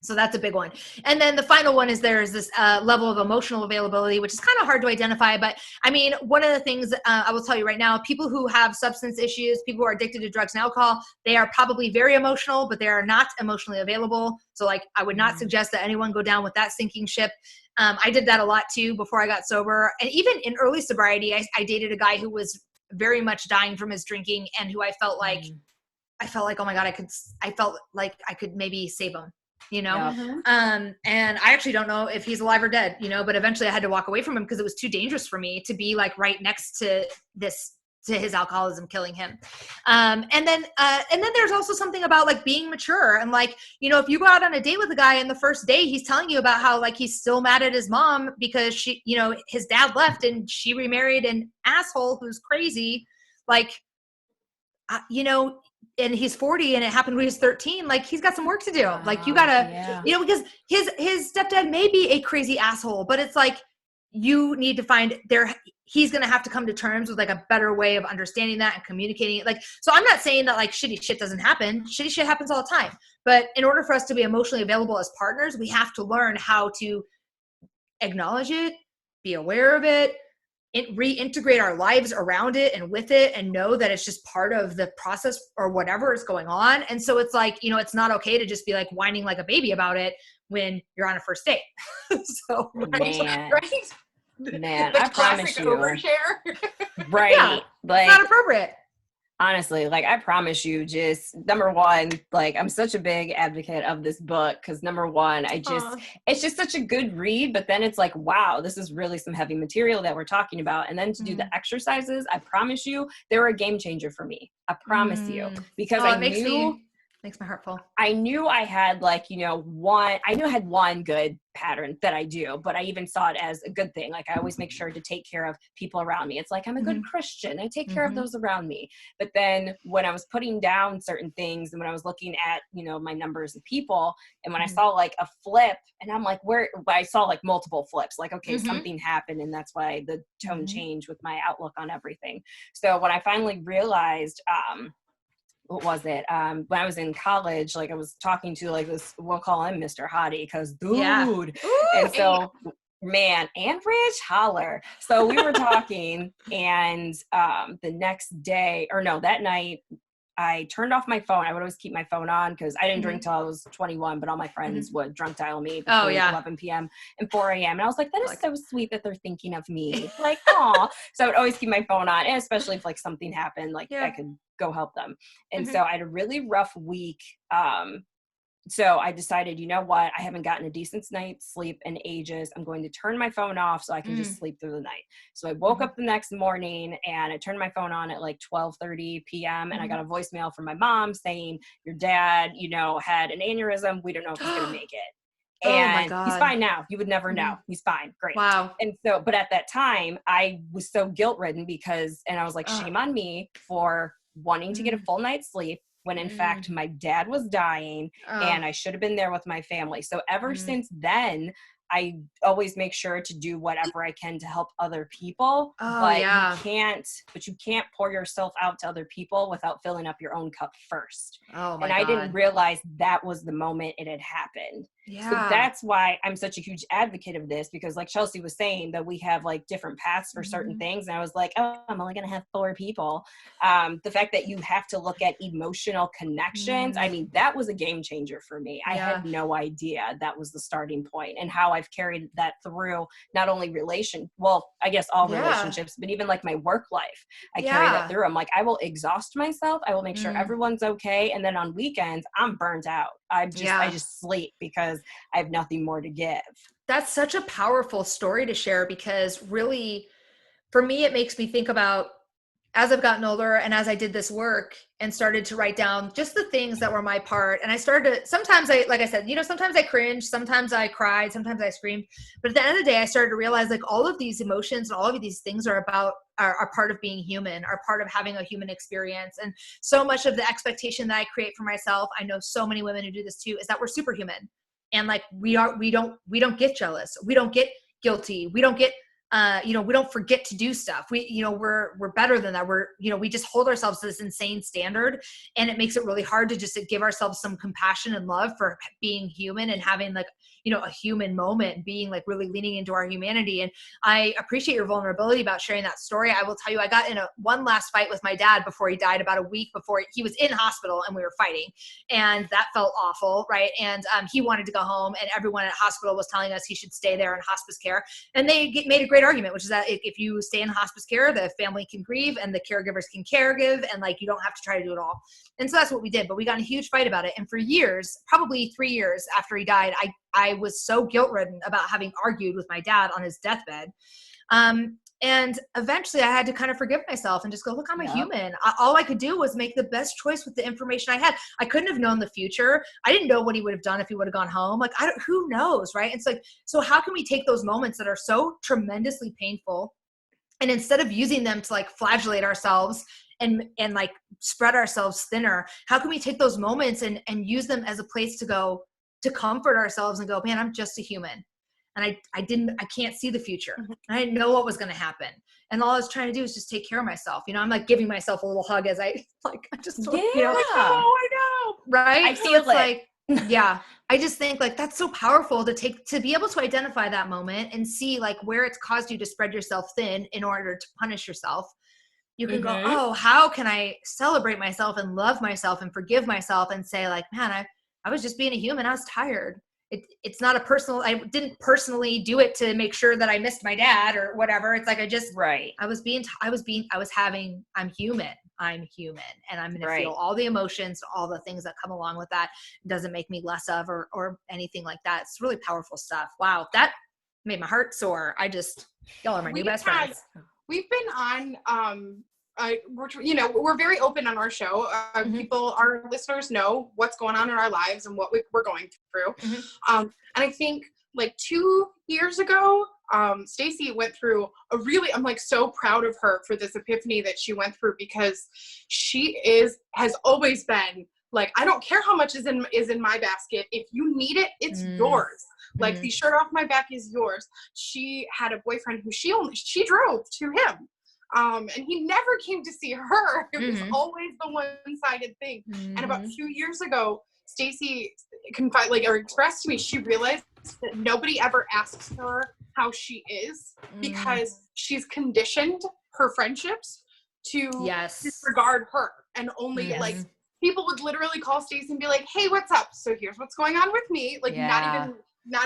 So that's a big one. And then the final one is there's this level of emotional availability, which is kind of hard to identify. But I mean, one of the things I will tell you right now, people who have substance issues, people who are addicted to drugs and alcohol, they are probably very emotional, but they are not emotionally available. So like, I would not suggest that anyone go down with that sinking ship. I did that a lot too before I got sober. And even in early sobriety, I dated a guy who was very much dying from his drinking and who I felt like, oh my God, I felt like I could maybe save him. You know, and I actually don't know if he's alive or dead, you know, but eventually I had to walk away from him because it was too dangerous for me to be like right next to his alcoholism killing him. And then there's also something about like being mature and like, you know, if you go out on a date with a guy and the first day he's telling you about how like he's still mad at his mom because she, you know, his dad left and she remarried an asshole who's crazy, like, you know, and he's 40 and it happened when he was 13, like he's got some work to do. Like you gotta, you know, because his stepdad may be a crazy asshole, but it's like, you need to find he's going to have to come to terms with like a better way of understanding that and communicating it. Like, so I'm not saying that like shitty shit doesn't happen. Shitty shit happens all the time. But in order for us to be emotionally available as partners, we have to learn how to acknowledge it, be aware of it, reintegrate our lives around it and with it, and know that it's just part of the process or whatever is going on. And so it's like, you know, it's not okay to just be like whining like a baby about it when you're on a first date. So Man. Right? Man, The I promise classic you. overshare. Right. Yeah, Like, it's not appropriate. honestly, like, I promise you, just number one, like, I'm such a big advocate of this book because number one, it's just such a good read, but then it's like, wow, this is really some heavy material that we're talking about. And then to do the exercises, I promise you, they were a game changer for me. I promise you, because I knew makes my heart full. I knew I had like, you know, I had one good pattern that I do, but I even saw it as a good thing. Like, I always make sure to take care of people around me. It's like, I'm a good Christian. I take care of those around me. But then when I was putting down certain things and when I was looking at, you know, my numbers of people, and when I saw like a flip, and I'm like, I saw like multiple flips, like, okay, something happened. And that's why the tone changed with my outlook on everything. So when I finally realized, what was it? When I was in college, like, I was talking to like this, we'll call him Mr. Hottie, because dude. Yeah. And so, man, and Rich holler. So we were talking, and the next day, or no, that night, I turned off my phone. I would always keep my phone on because I didn't drink till I was 21, but all my friends would drunk dial me between 11 p.m. and 4 a.m. And I was like, that is so sweet that they're thinking of me. Like, aw. So I would always keep my phone on, and especially if like something happened, like I could go help them. And so I had a really rough week. So I decided, you know what? I haven't gotten a decent night's sleep in ages. I'm going to turn my phone off so I can just sleep through the night. So I woke up the next morning and I turned my phone on at like 12:30 p.m. And I got a voicemail from my mom saying, your dad, you know, had an aneurysm. We don't know if he's going to make it. And he's fine now. You would never know. He's fine. Great. Wow. And so, but at that time I was so guilt ridden and I was like, shame on me for wanting to get a full night's sleep, when in fact my dad was dying and I should have been there with my family. So ever since then, I always make sure to do whatever I can to help other people, but you can't pour yourself out to other people without filling up your own cup first. Oh my God. I didn't realize that was the moment it had happened. Yeah. So that's why I'm such a huge advocate of this, because like Chelsea was saying, that we have like different paths for certain things. And I was like, oh, I'm only going to have 4 people. The fact that you have to look at emotional connections. I mean, that was a game changer for me. I had no idea that was the starting point, and how I've carried that through not only I guess all relationships, but even like my work life. I carry that through. I'm like, I will exhaust myself. I will make sure everyone's okay. And then on weekends, I'm burnt out. I just sleep because I have nothing more to give. That's such a powerful story to share, because really, for me, it makes me think about, as I've gotten older and as I did this work and started to write down just the things that were my part. And I started to, sometimes like I said, you know, sometimes I cringed, sometimes I cried, sometimes I screamed. But at the end of the day, I started to realize like all of these emotions and all of these things are part of being human, are part of having a human experience. And so much of the expectation that I create for myself, I know so many women who do this too, is that we're superhuman. And like, we don't get jealous. We don't get guilty. We don't get, we don't forget to do stuff. We're better than that. We just hold ourselves to this insane standard, and it makes it really hard to just give ourselves some compassion and love for being human and having like, a human moment, and being like really leaning into our humanity. And I appreciate your vulnerability about sharing that story. I will tell you, I got in one last fight with my dad before he died, about a week before he was in hospital, and we were fighting, and that felt awful. Right. And he wanted to go home, and everyone at hospital was telling us he should stay there in hospice care. And they made a great argument, which is that if you stay in hospice care, the family can grieve and the caregivers can caregive, and like, you don't have to try to do it all. And so that's what we did, but we got in a huge fight about it. And for years, probably 3 years after he died, I was so guilt-ridden about having argued with my dad on his deathbed. And eventually I had to kind of forgive myself and just go, look, I'm a human. All I could do was make the best choice with the information I had. I couldn't have known the future. I didn't know what he would have done if he would have gone home. Like, who knows, right? It's like, so how can we take those moments that are so tremendously painful, and instead of using them to like flagellate ourselves and like spread ourselves thinner, how can we take those moments and use them as a place to go to comfort ourselves and go, man, I'm just a human. and I can't see the future. I didn't know what was going to happen. And all I was trying to do is just take care of myself. You know, I'm like giving myself a little hug as I just, you know, I know. right. I So feel it's it. like, yeah, I just think like that's so powerful to be able to identify that moment and see like where it's caused you to spread yourself thin in order to punish yourself. You can go, oh, how can I celebrate myself and love myself and forgive myself and say like, man, I was just being a human. I was tired. It's not a personal, I didn't personally do it to make sure that I missed my dad or whatever. It's like, I'm human. I'm human, and I'm going to feel all the emotions, all the things that come along with that. It doesn't make me less of or anything like that. It's really powerful stuff. Wow. That made my heart sore. Y'all are my new best friends. We've been on, we're very open on our show. Our listeners know what's going on in our lives and what we're going through. And I think like 2 years ago, Stacy went through I'm like so proud of her for this epiphany that she went through, because has always been like, I don't care how much is in my basket. If you need it, it's yours. Like the shirt off my back is yours. She had a boyfriend who she drove to him. And he never came to see her. It was always the one-sided thing. And about 2 years ago, Stacy expressed to me, she realized that nobody ever asks her how she is, because she's conditioned her friendships to disregard her, and only like people would literally call Stacy and be like, hey, what's up? So here's what's going on with me. Like not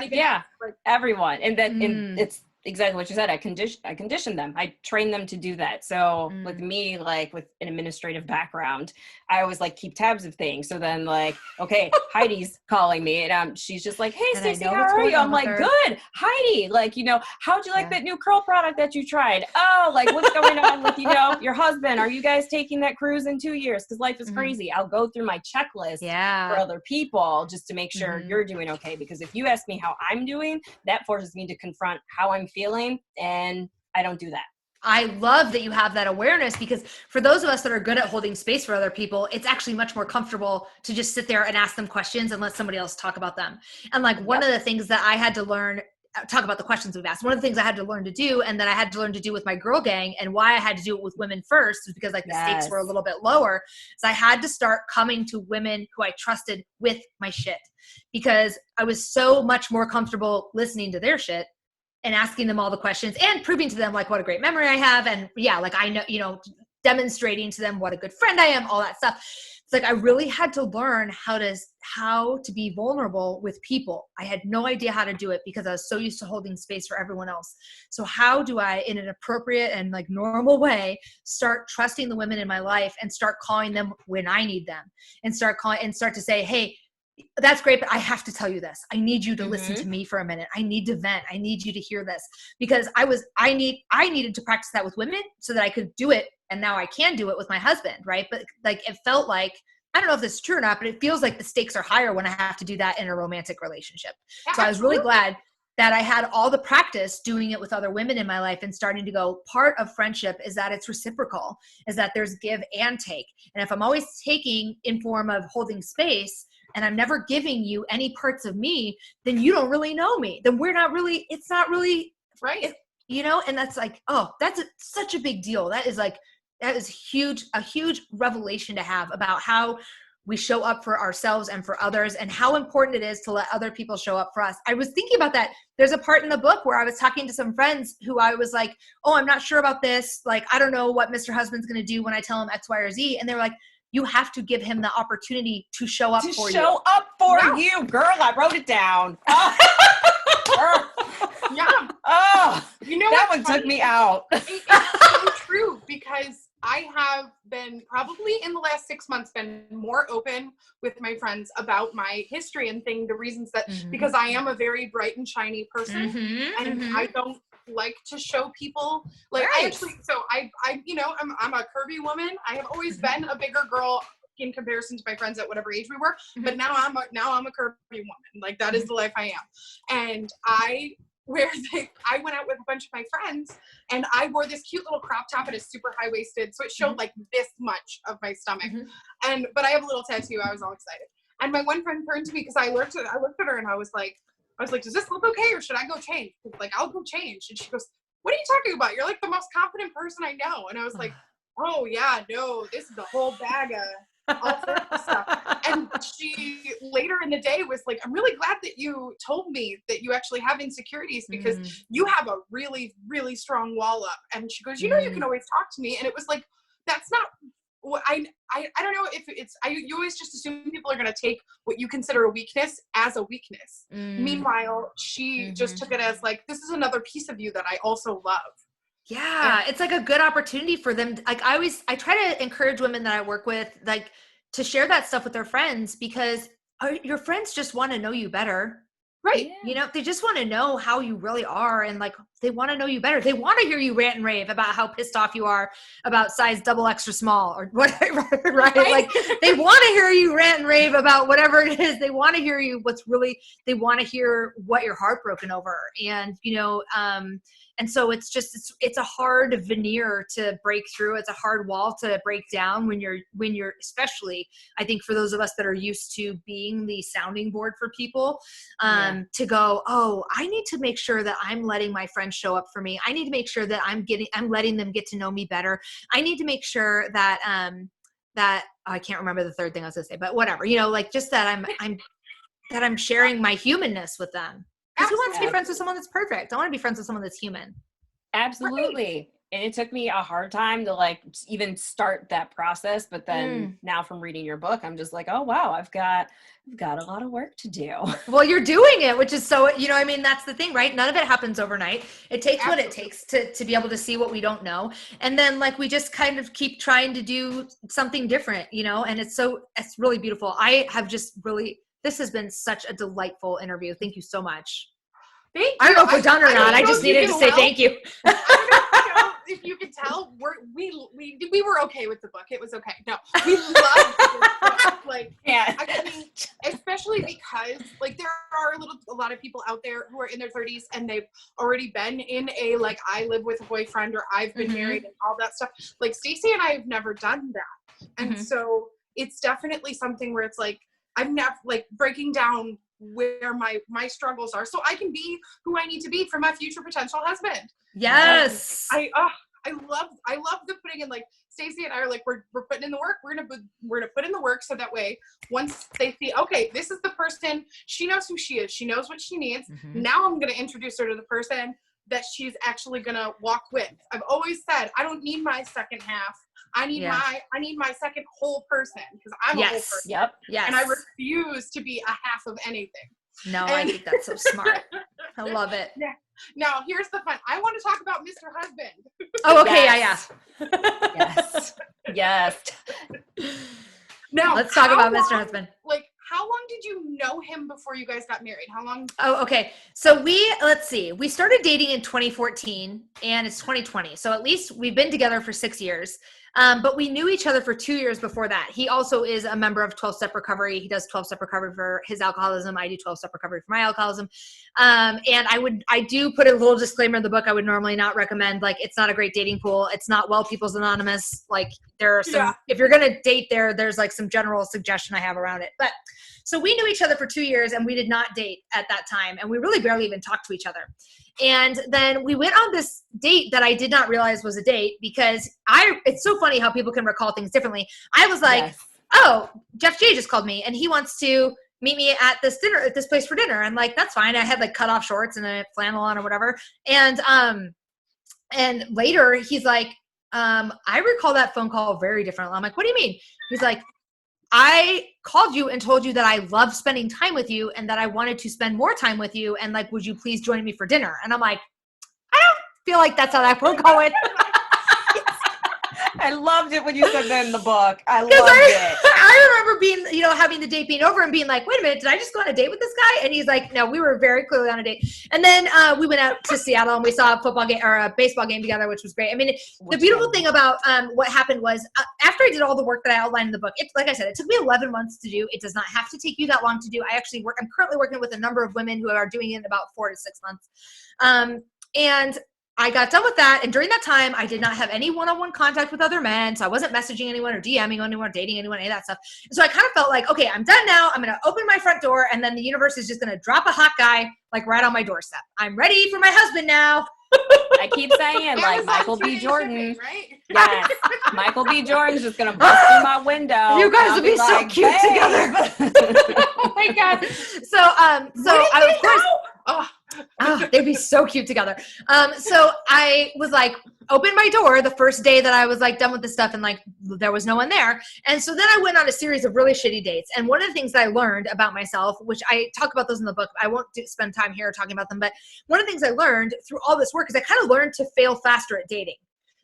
even like, everyone. And then it's exactly what you said. I conditioned them. I trained them to do that. So with me, like with an administrative background, I always like keep tabs of things. So then like, okay, Heidi's calling me and she's just like, hey, Stacey, how are you? I'm like, good. Heidi, like, you know, how'd you like that new curl product that you tried? Oh, like what's going on with, you know, your husband? Are you guys taking that cruise in 2 years? Because life is crazy. I'll go through my checklist for other people just to make sure you're doing okay. Because if you ask me how I'm doing, that forces me to confront how I'm feeling, and I don't do that. I love that you have that awareness, because for those of us that are good at holding space for other people, it's actually much more comfortable to just sit there and ask them questions and let somebody else talk about them. And like one of the things that I had to learn, talk about the questions we've asked, one of the things I had to learn to do, and that I had to learn to do with my girl gang, and why I had to do it with women first is because like the stakes were a little bit lower. So I had to start coming to women who I trusted with my shit, because I was so much more comfortable listening to their shit and asking them all the questions and proving to them like what a great memory I have. And like I know, you know, demonstrating to them what a good friend I am, all that stuff. It's like, I really had to learn how to be vulnerable with people. I had no idea how to do it because I was so used to holding space for everyone else. So how do I, in an appropriate and like normal way, start trusting the women in my life and start calling them when I need them, and start to say, hey, that's great, but I have to tell you this. I need you to listen to me for a minute. I need to vent. I need you to hear this, because I needed to practice that with women so that I could do it. And now I can do it with my husband. Right. But like, it felt like, I don't know if this is true or not, but it feels like the stakes are higher when I have to do that in a romantic relationship. So I was really glad that I had all the practice doing it with other women in my life, and starting to go, part of friendship is that it's reciprocal, is that there's give and take. And if I'm always taking in form of holding space, and I'm never giving you any parts of me, then you don't really know me. Then it's not really right. You know, and that's like, oh, that's such a big deal. That is huge, a huge revelation to have about how we show up for ourselves and for others, and how important it is to let other people show up for us. I was thinking about that. There's a part in the book where I was talking to some friends who I was like, oh, I'm not sure about this. Like, I don't know what Mr. Husband's going to do when I tell him X, Y, or Z. And they were like, you have to give him the opportunity to show up for you. To show up for you, girl. I wrote it down. Yeah. Oh, you know that one took me out. It's so true, because I have been probably in the last 6 months been more open with my friends about my history and the reasons that, because I am a very bright and shiny person, and I don't like to show people like I'm a curvy woman. I have always been a bigger girl in comparison to my friends at whatever age we were, but now I'm a curvy woman. Like that is the life I am. And I went out with a bunch of my friends, and I wore this cute little crop top, and it's super high-waisted, so it showed like this much of my stomach. But I have a little tattoo. I was all excited. And my one friend turned to me, because I looked at her and I was like, I was like, does this look okay or should I go change? Like, I'll go change. And she goes, what are you talking about? You're like the most confident person I know. And I was like, oh yeah, no, this is a whole bag of all sorts of stuff. And she later in the day was like, I'm really glad that you told me that you actually have insecurities because you have a really, really strong wall up. And she goes, you know, you can always talk to me. And it was like, that's not what I don't know if it's, you always just assume people are going to take what you consider a weakness as a weakness. Meanwhile, she just took it as like, this is another piece of you that I also love. Yeah. It's like a good opportunity for them. Like I try to encourage women that I work with, like to share that stuff with their friends because your friends just want to know you better. Right. Yeah. You know, they just want to know how you really are. And like, they want to know you better. They want to hear you rant and rave about how pissed off you are about size double extra small or whatever, right? Like they want to hear you rant and rave about whatever it is. They want to hear you they want to hear what you're heartbroken over. And, you know, and so it's a hard veneer to break through. It's a hard wall to break down when you're, especially I think for those of us that are used to being the sounding board for people, to go, oh, I need to make sure that I'm letting my friends show up for me. I need to make sure that I'm letting them get to know me better. I need to make sure that, I can't remember the third thing I was gonna say, but whatever, you know, like just that I'm sharing my humanness with them. Because who wants to be friends with someone that's perfect? I want to be friends with someone that's human. Absolutely. Right. And it took me a hard time to like even start that process. But then now from reading your book, I'm just like, oh, wow, I've got a lot of work to do. Well, you're doing it, which is so, you know, I mean, that's the thing, right? None of it happens overnight. It takes what it takes to be able to see what we don't know. And then like, we just kind of keep trying to do something different, you know, and it's really beautiful. This has been such a delightful interview. Thank you so much. Thank you. I don't know if we're done or not. I just needed to say thank you. I don't know if you can tell, we were okay with the book. It was okay. No, we loved this book. Like, I mean, especially because like there are a lot of people out there who are in their 30s and they've already been in a like I live with a boyfriend or I've been married and all that stuff. Like Stacey and I have never done that, and so it's definitely something where it's like I'm not like breaking down where my struggles are so I can be who I need to be for my future potential husband. Yes. I love the putting in, like Stacey and I are like, we're putting in the work. We're gonna put in the work so that way once they see, okay, this is the person, she knows who she is, she knows what she needs. Now I'm gonna introduce her to the person that she's actually gonna walk with. I've always said I don't need my second half. I need my second whole person because I'm a whole person. Yep. Yes. And I refuse to be a half of anything. No, I think that's so smart. I love it. Yeah. Now, here's the fun. I want to talk about Mr. Husband. Oh, okay. Yes. Yeah. Yes. Now, let's talk about Mr. Husband. Like, how long did you know him before you guys got married? How long? Oh, okay. So let's see. We started dating in 2014 and it's 2020. So at least we've been together for 6 years. But we knew each other for 2 years before that. He also is a member of 12-step recovery. He does 12-step recovery for his alcoholism. I do 12-step recovery for my alcoholism. And I do put a little disclaimer in the book. I would normally not recommend, like, it's not a great dating pool. It's not Well People's Anonymous. Like there are some, if you're going to date there's like some general suggestion I have around it. But so we knew each other for 2 years and we did not date at that time. And we really barely even talked to each other. And then we went on this date that I did not realize was a date because it's so funny how people can recall things differently. I was like, oh, Jeff J just called me and he wants to meet me at this place for dinner. I'm like, that's fine. I had like cut off shorts and a flannel on or whatever. And later he's like, I recall that phone call very differently. I'm like, what do you mean? He's like, I called you and told you that I love spending time with you and that I wanted to spend more time with you. And like, would you please join me for dinner? And I'm like, I don't feel like that's how that phone call went. I loved it when you said that in the book. I loved it. I remember being, having the date being over and being like, wait a minute, did I just go on a date with this guy? And he's like, no, we were very clearly on a date. And then we went out to Seattle and we saw a football game or a baseball game together, which was great. I mean, the beautiful thing about what happened was after I did all the work that I outlined in the book, like I said, it took me 11 months to do. It does not have to take you that long to do. I'm currently working with a number of women who are doing it in about 4 to 6 months. And I got done with that. And during that time, I did not have any one-on-one contact with other men. So I wasn't messaging anyone or DMing anyone or dating anyone, any of that stuff. And so I kind of felt like, okay, I'm done now. I'm going to open my front door. And then the universe is just going to drop a hot guy like right on my doorstep. I'm ready for my husband now. I keep saying, like, Michael B. Jordan. Shipping, right? Yes. Michael B. Jordan's just going to bust through my window. You guys would be so like, cute together. Oh my God. So I, of course, Oh, they'd be so cute together. So I was like, opened my door the first day that I was like done with this stuff and like there was no one there. And so then I went on a series of really shitty dates. And one of the things that I learned about myself, which I talk about those in the book, I won't spend time here talking about them, but one of the things I learned through all this work is I kind of learned to fail faster at dating.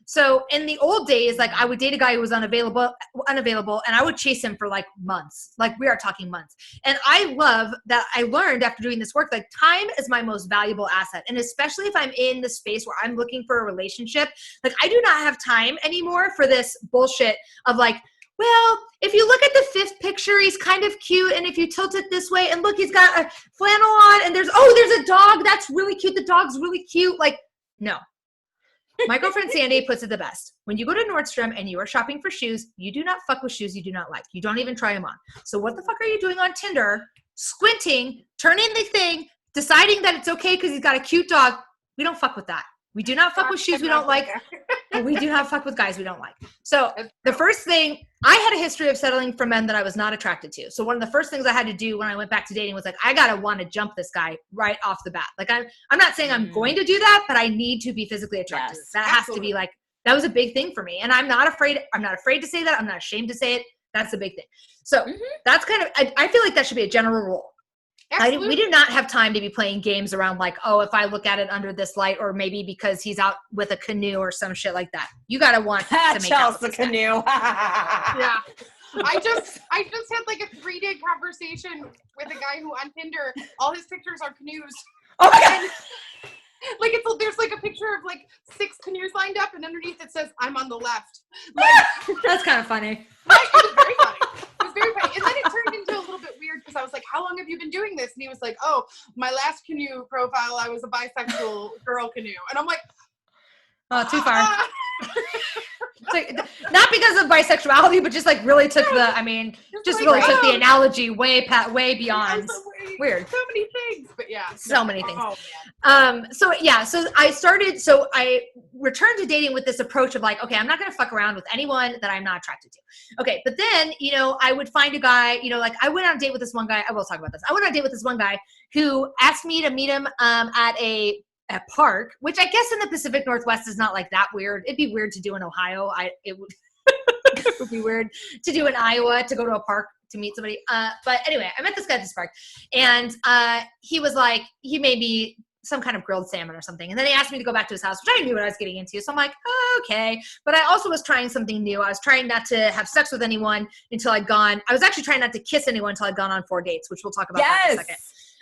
So in the old days, like I would date a guy who was unavailable, and I would chase him for like months. Like we are talking months. And I love that I learned after doing this work, like time is my most valuable asset. And especially if I'm in the space where I'm looking for a relationship, like I do not have time anymore for this bullshit of like, well, if you look at the fifth picture, he's kind of cute. And if you tilt it this way and look, he's got a flannel on and there's a dog. That's really cute. The dog's really cute. Like, no. My girlfriend Sandy puts it the best. When you go to Nordstrom and you are shopping for shoes, you do not fuck with shoes you do not like. You don't even try them on. So what the fuck are you doing on Tinder? Squinting, turning the thing, deciding that it's okay because he's got a cute dog. We don't fuck with that. We do not fuck with shoes we don't like. And we do not fuck with guys we don't like. So the first thing, I had a history of settling for men that I was not attracted to. So one of the first things I had to do when I went back to dating was like, I got to want to jump this guy right off the bat. Like I'm not saying I'm going to do that, but I need to be physically attracted. Yes, that has to be like, that was a big thing for me. And I'm not afraid to say that. I'm not ashamed to say it. That's a big thing. So that's kind of, I feel like that should be a general rule. We do not have time to be playing games around like, oh, if I look at it under this light, or maybe because he's out with a canoe or some shit like that. You got to want to make out with the canoe. Yeah. I just had like a 3-day conversation with a guy who on Tinder, all his pictures are canoes. Oh my God. Like there's like a picture of like 6 canoes lined up and underneath it says, I'm on the left. Like, that's kind of funny. Right? It was very funny. It was very funny. And then it turned into a little bit weird because I was like, how long have you been doing this? And he was like, oh, my last canoe profile, I was a bisexual girl canoe. And I'm like, oh, too far. Like, not because of bisexuality, but just like really took the, I mean, just like, really took the analogy way beyond. Weird. So many things, but yeah. So many things. Oh, so I returned to dating with this approach of like, okay, I'm not going to fuck around with anyone that I'm not attracted to. Okay. But then, I would find a guy, like I went on a date with this one guy. I will talk about this. I went on a date with this one guy who asked me to meet him at a park, which I guess in the Pacific Northwest is not like that weird. It'd be weird to do in Ohio. It would be weird to do in Iowa, to go to a park to meet somebody. But anyway, I met this guy at this park, and he was like, he made me some kind of grilled salmon or something. And then he asked me to go back to his house, which I knew what I was getting into. So I'm like, oh, okay. But I also was trying something new. I was trying not to have sex with anyone until I'd gone. I was actually trying not to kiss anyone until I'd gone on 4 dates, which we'll talk about that in a second.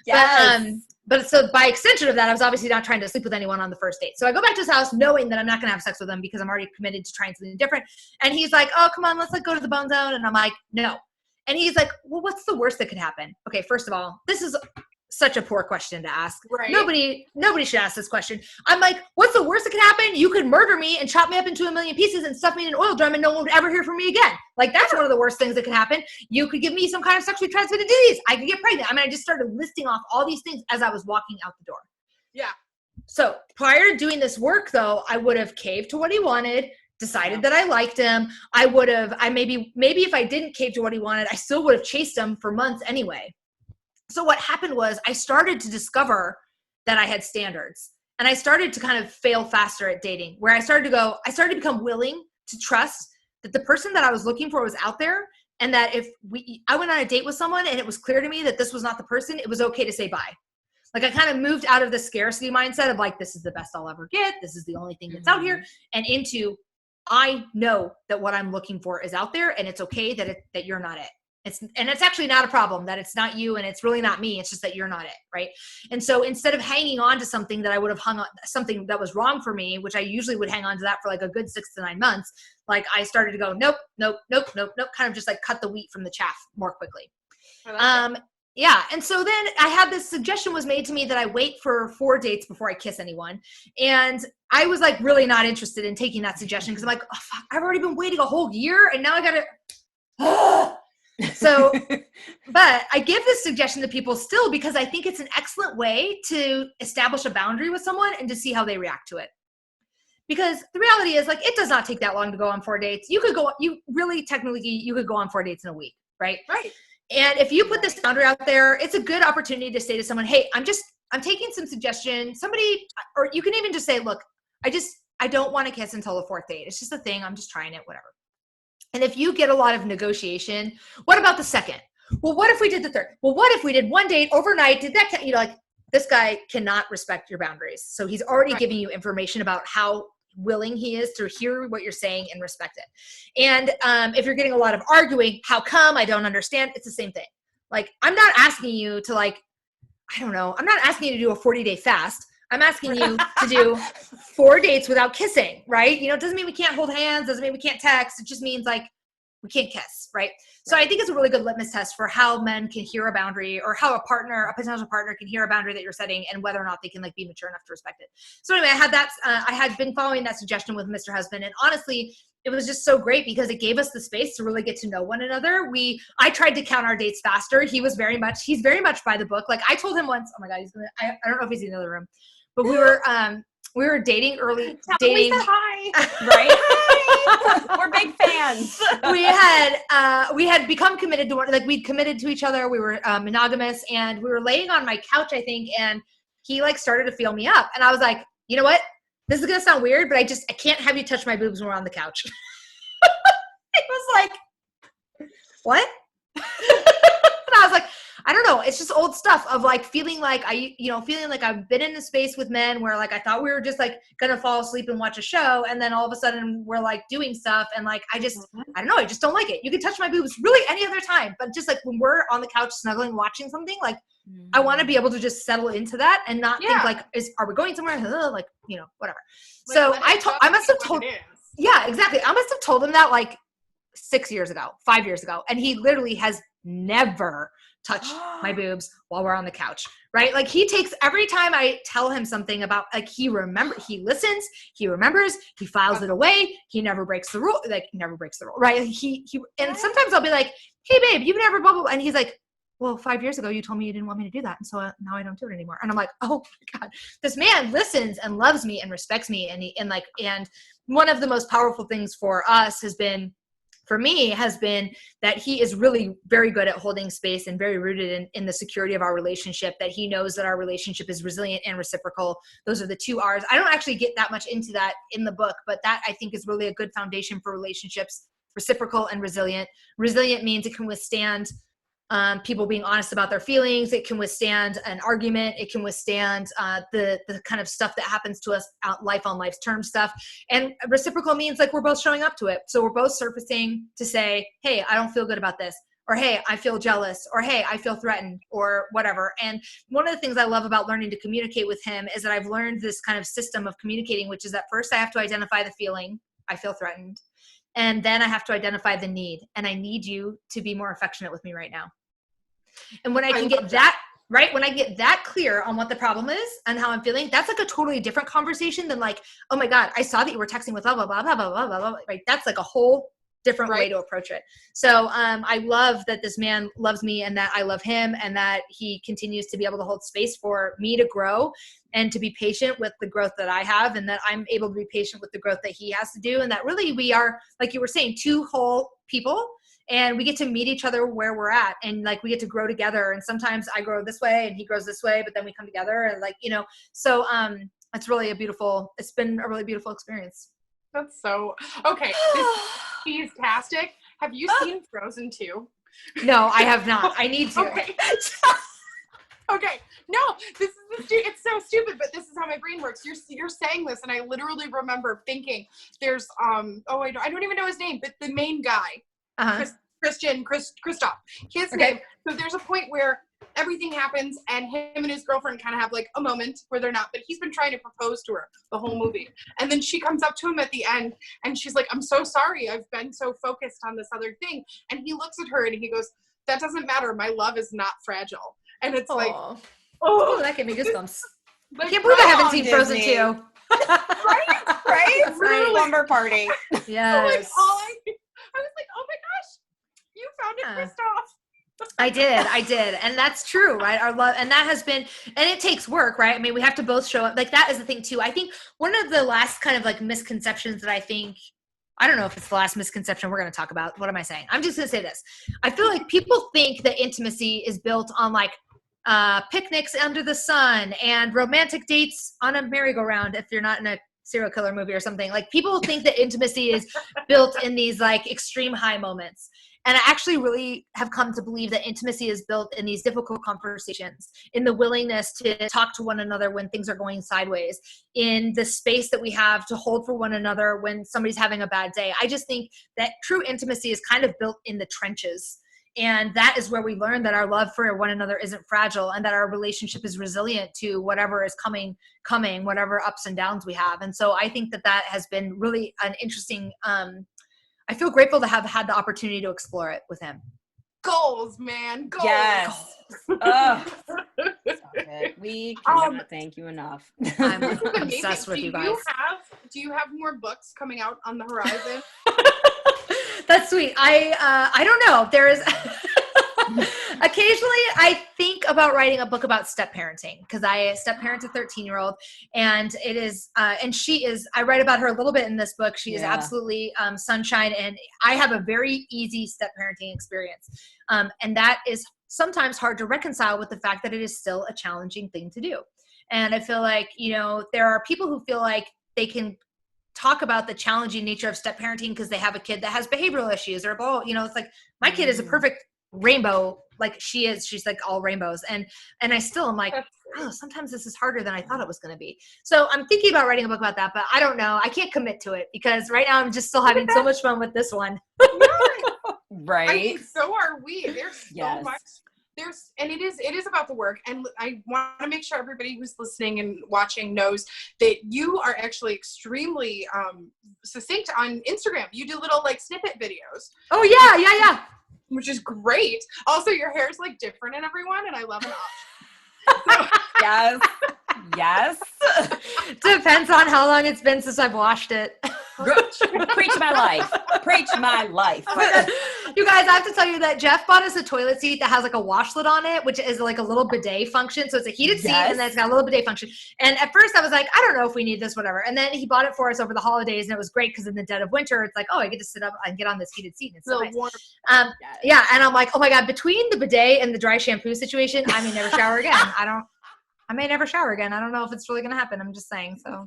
Yes. But so by extension of that, I was obviously not trying to sleep with anyone on the first date. So I go back to his house knowing that I'm not going to have sex with him because I'm already committed to trying something different. And he's like, oh, come on, let's go to the Bone Zone. And I'm like, no. And he's like, well, what's the worst that could happen? Okay, first of all, this is such a poor question to ask. Right. Nobody should ask this question. I'm like, what's the worst that could happen? You could murder me and chop me up into a million pieces and stuff me in an oil drum and no one would ever hear from me again. Like, that's one of the worst things that could happen. You could give me some kind of sexually transmitted disease. I could get pregnant. I mean, I just started listing off all these things as I was walking out the door. Yeah. So prior to doing this work, though, I would have caved to what he wanted, decided that I liked him. Maybe if I didn't cave to what he wanted, I still would have chased him for months anyway. So what happened was I started to discover that I had standards, and I started to kind of fail faster at dating, where I started to become willing to trust that the person that I was looking for was out there, and that if I went on a date with someone and it was clear to me that this was not the person, it was okay to say bye. Like, I kind of moved out of the scarcity mindset of like, this is the best I'll ever get, this is the only thing that's out here, and into, I know that what I'm looking for is out there, and it's okay that you're not it. It's actually not a problem that it's not you and it's really not me. It's just that you're not it, right? And so instead of hanging on to something that I would have hung on, something that was wrong for me, which I usually would hang on to that for like a good 6 to 9 months, like I started to go, nope, kind of just like cut the wheat from the chaff more quickly. Yeah. And so then I had this suggestion was made to me that I wait for 4 dates before I kiss anyone. And I was like really not interested in taking that suggestion because I'm like, oh, fuck, I've already been waiting a whole year and now I got to. So, but I give this suggestion to people still because I think it's an excellent way to establish a boundary with someone and to see how they react to it. Because the reality is, like, it does not take that long to go on 4 dates. You could go on 4 dates in a week, right? Right. And if you put this boundary out there, it's a good opportunity to say to someone, hey, I'm taking some suggestion. Or you can even just say, look, I don't want to kiss until the 4th date. It's just a thing. I'm just trying it, whatever. And if you get a lot of negotiation, what about the 2nd? Well, what if we did the 3rd? Well, what if we did 1 date overnight? Did that, like, this guy cannot respect your boundaries. So he's already giving you information about how willing he is to hear what you're saying and respect it. And if you're getting a lot of arguing, how come? I don't understand. It's the same thing. Like, I'm not asking you to, like, I don't know. I'm not asking you to do a 40-day fast. I'm asking you to do 4 dates without kissing, right? You know, it doesn't mean we can't hold hands. Doesn't mean we can't text. It just means, like, we can't kiss, right? So I think it's a really good litmus test for how men can hear a boundary or how a potential partner can hear a boundary that you're setting and whether or not they can, like, be mature enough to respect it. So anyway, I had been following that suggestion with Mr. Husband, and honestly, it was just so great because it gave us the space to really get to know one another. I tried to count our dates faster. He's very much by the book. Like, I told him once, oh my God, I don't know if he's in the other room, but we were dating early. We said hi. Right? We're big fans. We had become committed to one, like, we'd committed to each other. We were monogamous, and we were laying on my couch, I think, and he, like, started to feel me up. And I was like, you know what? This is going to sound weird, but I can't have you touch my boobs when we're on the couch. It was like, what? And I was like, I don't know. It's just old stuff of, like, feeling like I've been in a space with men where, like, I thought we were just, like, going to fall asleep and watch a show. And then all of a sudden we're, like, doing stuff. And, like, I don't know. I just don't like it. You can touch my boobs really any other time. But just, like, when we're on the couch snuggling, watching something, like, I want to be able to just settle into that and not think, like, are we going somewhere? Like, you know, whatever. Like, so I must have told, yeah, exactly. I must have told him that, like, 5 years ago. And he literally has never touch my boobs while we're on the couch, right? Like, he takes every time I tell him something about, like, he listens, he remembers, he files it away. He never breaks the rule, right? And sometimes I'll be like, hey babe, you've never blah, blah, blah. And he's like, well, 5 years ago, you told me you didn't want me to do that. And so now I don't do it anymore. And I'm like, oh my God, this man listens and loves me and respects me. And one of the most powerful things for us has been that he is really very good at holding space and very rooted in the security of our relationship, that he knows that our relationship is resilient and reciprocal. Those are the 2 R's. I don't actually get that much into that in the book, but that, I think, is really a good foundation for relationships: reciprocal and resilient. Resilient means it can withstand people being honest about their feelings. It can withstand an argument. It can withstand the kind of stuff that happens to us life on life's terms stuff. And reciprocal means, like, we're both showing up to it. So we're both surfacing to say, hey, I don't feel good about this, or hey, I feel jealous, or hey, I feel threatened, or whatever. And one of the things I love about learning to communicate with him is that I've learned this kind of system of communicating, which is that first I have to identify the feeling, I feel threatened. And then I have to identify the need. And I need you to be more affectionate with me right now. And when I can get that, right, when I get that clear on what the problem is and how I'm feeling, that's, like, a totally different conversation than, like, oh my God, I saw that you were texting with blah, blah, blah, blah, blah, blah, blah, blah. Right? That's, like, a whole different way to approach it. So I love that this man loves me and that I love him, and that he continues to be able to hold space for me to grow and to be patient with the growth that I have, and that I'm able to be patient with the growth that he has to do. And that really we are, like you were saying, 2 whole people, and we get to meet each other where we're at, and, like, we get to grow together. And sometimes I grow this way and he grows this way, but then we come together, and, like, you know, so it's been a really beautiful experience. That's so okay. This is fantastic. Have you seen Frozen 2? No, I have not. I need to. Okay. Okay. No, it's so stupid, but this is how my brain works. You're saying this, and I literally remember thinking, there's I don't even know his name, but the main guy, Christoph, his name. So there's a point where everything happens, and him and his girlfriend kind of have, like, a moment where they're not, but he's been trying to propose to her the whole movie. And then she comes up to him at the end, and she's like, I'm so sorry. I've been so focused on this other thing. And he looks at her and he goes, that doesn't matter. My love is not fragile. And it's like, Oh, oh, that gave me goosebumps. like, I can't believe I haven't on, seen Frozen Disney. 2. Right? Really? Slumber party. like, Yes. I was like, oh my gosh, you found it, Yeah. Christoph. I did. And that's true, right? Our love, and that has been, and it takes work, right? I mean, we have to both show up. Like, that is the thing too. I think one of the last kind of like misconceptions that I don't know if it's the last misconception we're going to talk about. What am I saying? I'm just going to say this. I feel like people think that intimacy is built on like picnics under the sun and romantic dates on a merry-go-round if you're not in a serial killer movie or something. Like, people think that intimacy is built in these like extreme high moments. And I actually really have come to believe that intimacy is built in these difficult conversations, in the willingness to talk to one another when things are going sideways, in the space that we have to hold for one another when somebody's having a bad day. I just think that true intimacy is kind of built in the trenches. And that is where we learn that our love for one another isn't fragile and that our relationship is resilient to whatever is coming, whatever ups and downs we have. And so I think that has been really an interesting, I feel grateful to have had the opportunity to explore it with him. Goals, man. Goals. Yes. Oh, we cannot thank you enough. I'm This is amazing. obsessed with you guys. Do you have more books coming out on the horizon? That's sweet. I don't know. There is occasionally I think about writing a book about step parenting because I step parent a 13-year-old, and it is and she is. I write about her a little bit in this book. She is absolutely sunshine, and I have a very easy step parenting experience, and that is sometimes hard to reconcile with the fact that it is still a challenging thing to do. And I feel like, there are people who feel like they can talk about the challenging nature of step parenting because they have a kid that has behavioral issues or both. It's like my kid is a perfect rainbow, like she is. She's like all rainbows, and I still am like, oh, sometimes this is harder than I thought it was going to be. So I'm thinking about writing a book about that, but I don't know. I can't commit to it because right now I'm just still having so much fun with this one. Right. I mean, so are we. There's so much. And it is about the work. And I want to make sure everybody who's listening and watching knows that you are actually extremely succinct on Instagram. You do little like snippet videos. Oh yeah. Which is great. Also, your hair is like different in everyone, and I love it. Yes. Depends on how long it's been since I've washed it. Preach my life. You guys, I have to tell you that Jeff bought us a toilet seat that has like a washlet on it, which is like a little bidet function. So it's a heated seat and then it's got a little bidet function. And at first I was like, I don't know if we need this, whatever. And then he bought it for us over the holidays, and it was great because in the dead of winter, it's like, oh, I get to sit up and get on this heated seat. And it's so nice. Warm. Yeah. And I'm like, oh my God, between the bidet and the dry shampoo situation, I may never shower again. I may never shower again. I don't know if it's really going to happen. I'm just saying. So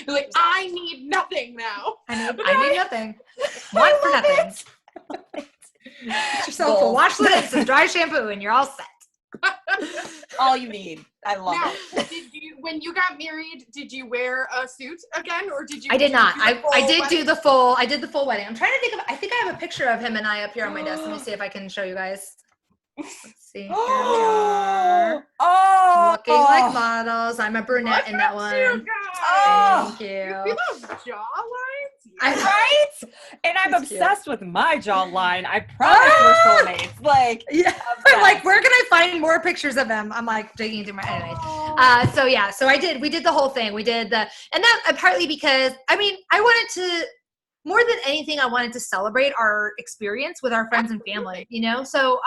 you're like, I need nothing now. I need nothing. Want for nothing. Get yourself a washlet and some dry shampoo and you're all set. All you need. I love it. When you got married, did you wear a suit again, or did you? I did not. I did do the full. I did the full wedding. I'm trying to think of. I think I have a picture of him and I up here on my desk. Let me see if I can show you guys. Let's see. Here we are. Looking like models. I'm a brunette in that one. Thank you. You feel those jawlines? Right? And I'm obsessed with my jawline. I promise we're soulmates. Like, I'm like, where can I find more pictures of him? I'm like digging through my. Anyways, so I did. We did the whole thing. We did and that partly because I wanted to. More than anything, I wanted to celebrate our experience with our friends and family, So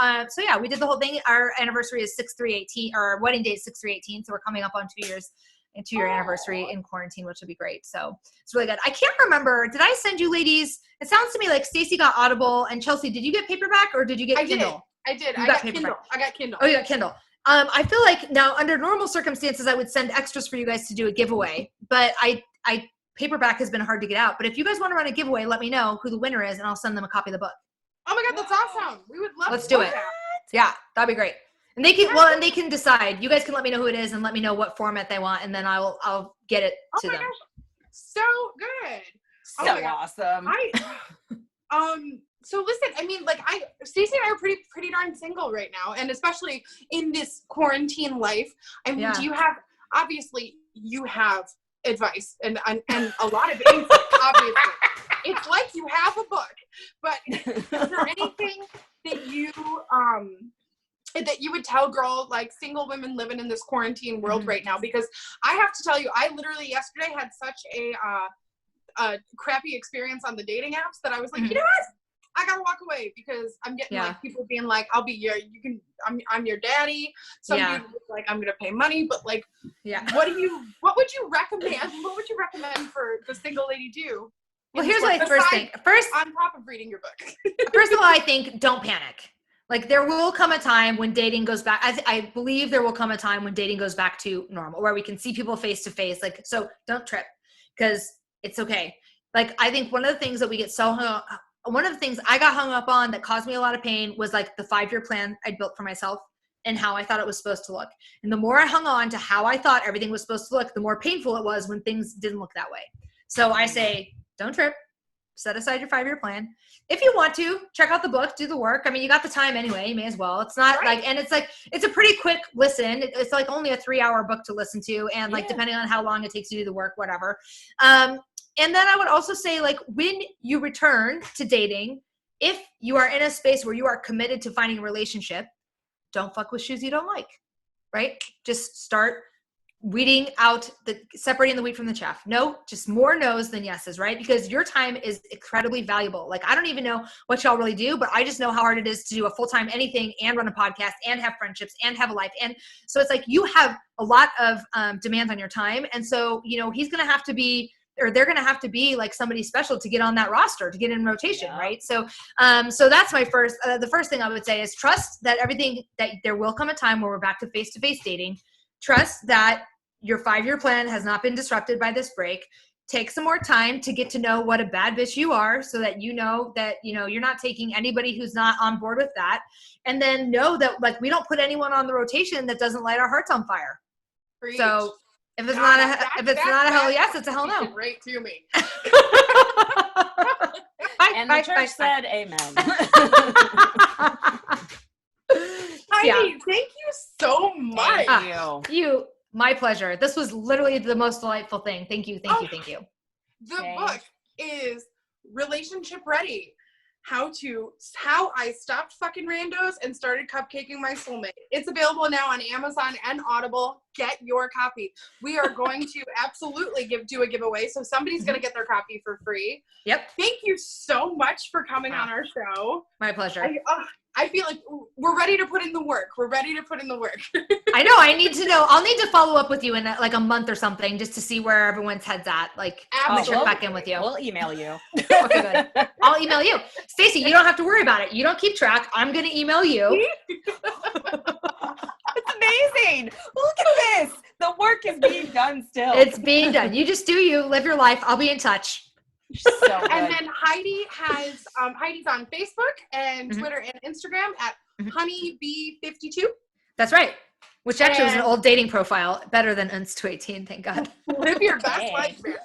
we did the whole thing. Our anniversary is 6/3/18, or our wedding date is 6/3/18. So we're coming up on 2 years, and 2-year anniversary in quarantine, which will be great. So it's really good. I can't remember. Did I send you ladies? It sounds to me like Stacy got Audible, and Chelsea, did you get paperback or did you get Kindle? I did. I got Kindle. Oh, you got Kindle. I feel like now under normal circumstances, I would send extras for you guys to do a giveaway, but I paperback has been hard to get out, but if you guys want to run a giveaway, let me know who the winner is and I'll send them a copy of the book. Oh my God, that's awesome. We would love Let's do it. Yeah, that'd be great. And they can decide. You guys can let me know who it is and let me know what format they want, and then I'll get it to them. Gosh. So good. So awesome. So listen, Stacey and I are pretty darn single right now, and especially in this quarantine life. Do you have, obviously you have advice and a lot of insight, obviously. It's like you have a book, but is there anything that you would tell girls, like single women living in this quarantine world right now? Because I have to tell you, I literally yesterday had such a crappy experience on the dating apps that I was like, you know what? I gotta walk away because I'm getting like people being like, I'm your daddy. Some people like, I'm gonna pay money, but like, what would you recommend? What would you recommend for the single lady do? Well, here's my first thing. First, on top of reading your book. First of all, I think don't panic. Like there will come a time when dating goes back. I believe there will come a time when dating goes back to normal, where we can see people face to face. Like, so don't trip because it's okay. Like, I think one of the things that we get one of the things I got hung up on that caused me a lot of pain was like the 5-year plan I built for myself and how I thought it was supposed to look. And the more I hung on to how I thought everything was supposed to look, the more painful it was when things didn't look that way. So I say, don't trip. Set aside your 5-year plan. If you want to, check out the book, do the work. I mean, you got the time anyway, you may as well. It's not and it's a pretty quick listen. It's like only a 3-hour book to listen to. And like, depending on how long it takes to do the work, whatever. And then I would also say, like, when you return to dating, if you are in a space where you are committed to finding a relationship, don't fuck with shoes you don't like, right? Just start weeding out separating the wheat from the chaff. No, just more no's than yeses, right? Because your time is incredibly valuable. Like, I don't even know what y'all really do, but I just know how hard it is to do a full-time anything and run a podcast and have friendships and have a life. And so it's like, you have a lot of demands on your time. And so, you know, he's going to have to be, or they're going to have to be like somebody special to get on that roster, to get in rotation. Right. So, so that's my first, the first thing I would say is trust that that there will come a time where we're back to face-to-face dating. Trust that your 5-year plan has not been disrupted by this break. Take some more time to get to know what a bad bitch you are so that you know that, you know, you're not taking anybody who's not on board with that. And then know that, like, we don't put anyone on the rotation that doesn't light our hearts on fire. Preach. So if it's not a hell yes, it's a hell no. Right to me. And the church said amen. Heidi, thank you so much. Thank you. My pleasure. This was literally the most delightful thing. Thank you. Thank you. The book is Relationship Ready. How I stopped fucking randos and started cupcaking my soulmate. It's available now on Amazon and Audible. Get your copy. We are going to absolutely do a giveaway, so somebody's going to get their copy for free. Yep. Thank you so much for coming on our show. My pleasure. I feel like we're ready to put in the work. I know. I need to know. I'll need to follow up with you in like a month or something just to see where everyone's head's at. Like, I'll check back in with you. We'll email you. Okay, good. I'll email you. Stacey, you don't have to worry about it. You don't keep track. I'm going to email you. It's amazing. Look at this. The work is being done still. It's being done. You just do you. Live your life. I'll be in touch. So good. And then Heidi has Heidi's on Facebook and Twitter and Instagram at honeybee52. That's right. Which actually was an old dating profile, better than Unst to 18, thank God. Live your best life, man.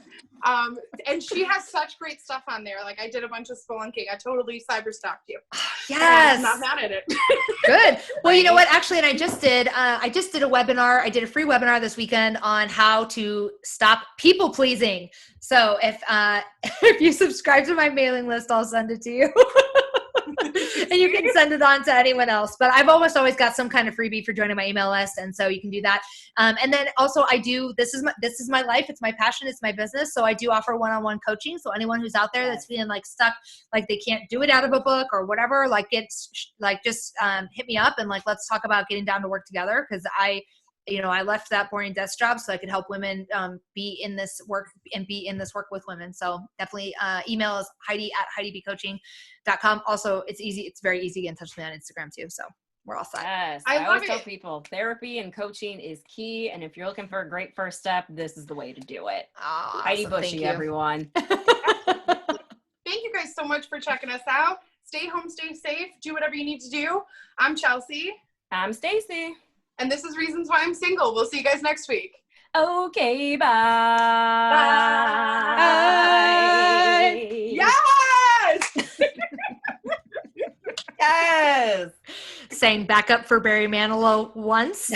And she has such great stuff on there. Like, I did a bunch of spelunking. I totally cyberstalked you. Yes. I'm not mad at it. Good. Well, you know what? Actually, and I just did a webinar. I did a free webinar this weekend on how to stop people pleasing. So if you subscribe to my mailing list, I'll send it to you. And you can send it on to anyone else. But I've almost always got some kind of freebie for joining my email list. And so you can do that. And then also this is my life. It's my passion. It's my business. So I do offer one-on-one coaching. So anyone who's out there that's feeling like stuck, like they can't do it out of a book or whatever, like just hit me up and like, let's talk about getting down to work together. Cause I left that boring desk job so I could help women be in this work with women. So definitely email is Heidi@HeidiBcoaching.com. Also, it's easy. It's very easy to get in touch with me on Instagram too. So we're all set. Yes, I always tell people therapy and coaching is key. And if you're looking for a great first step, this is the way to do it. Oh, Heidi Bushy, everyone. Thank you guys so much for checking us out. Stay home, stay safe, do whatever you need to do. I'm Chelsea. I'm Stacey. And this is Reasons Why I'm Single. We'll see you guys next week. Okay, bye. Bye. Yes! Yes. Saying back up for Barry Manilow once.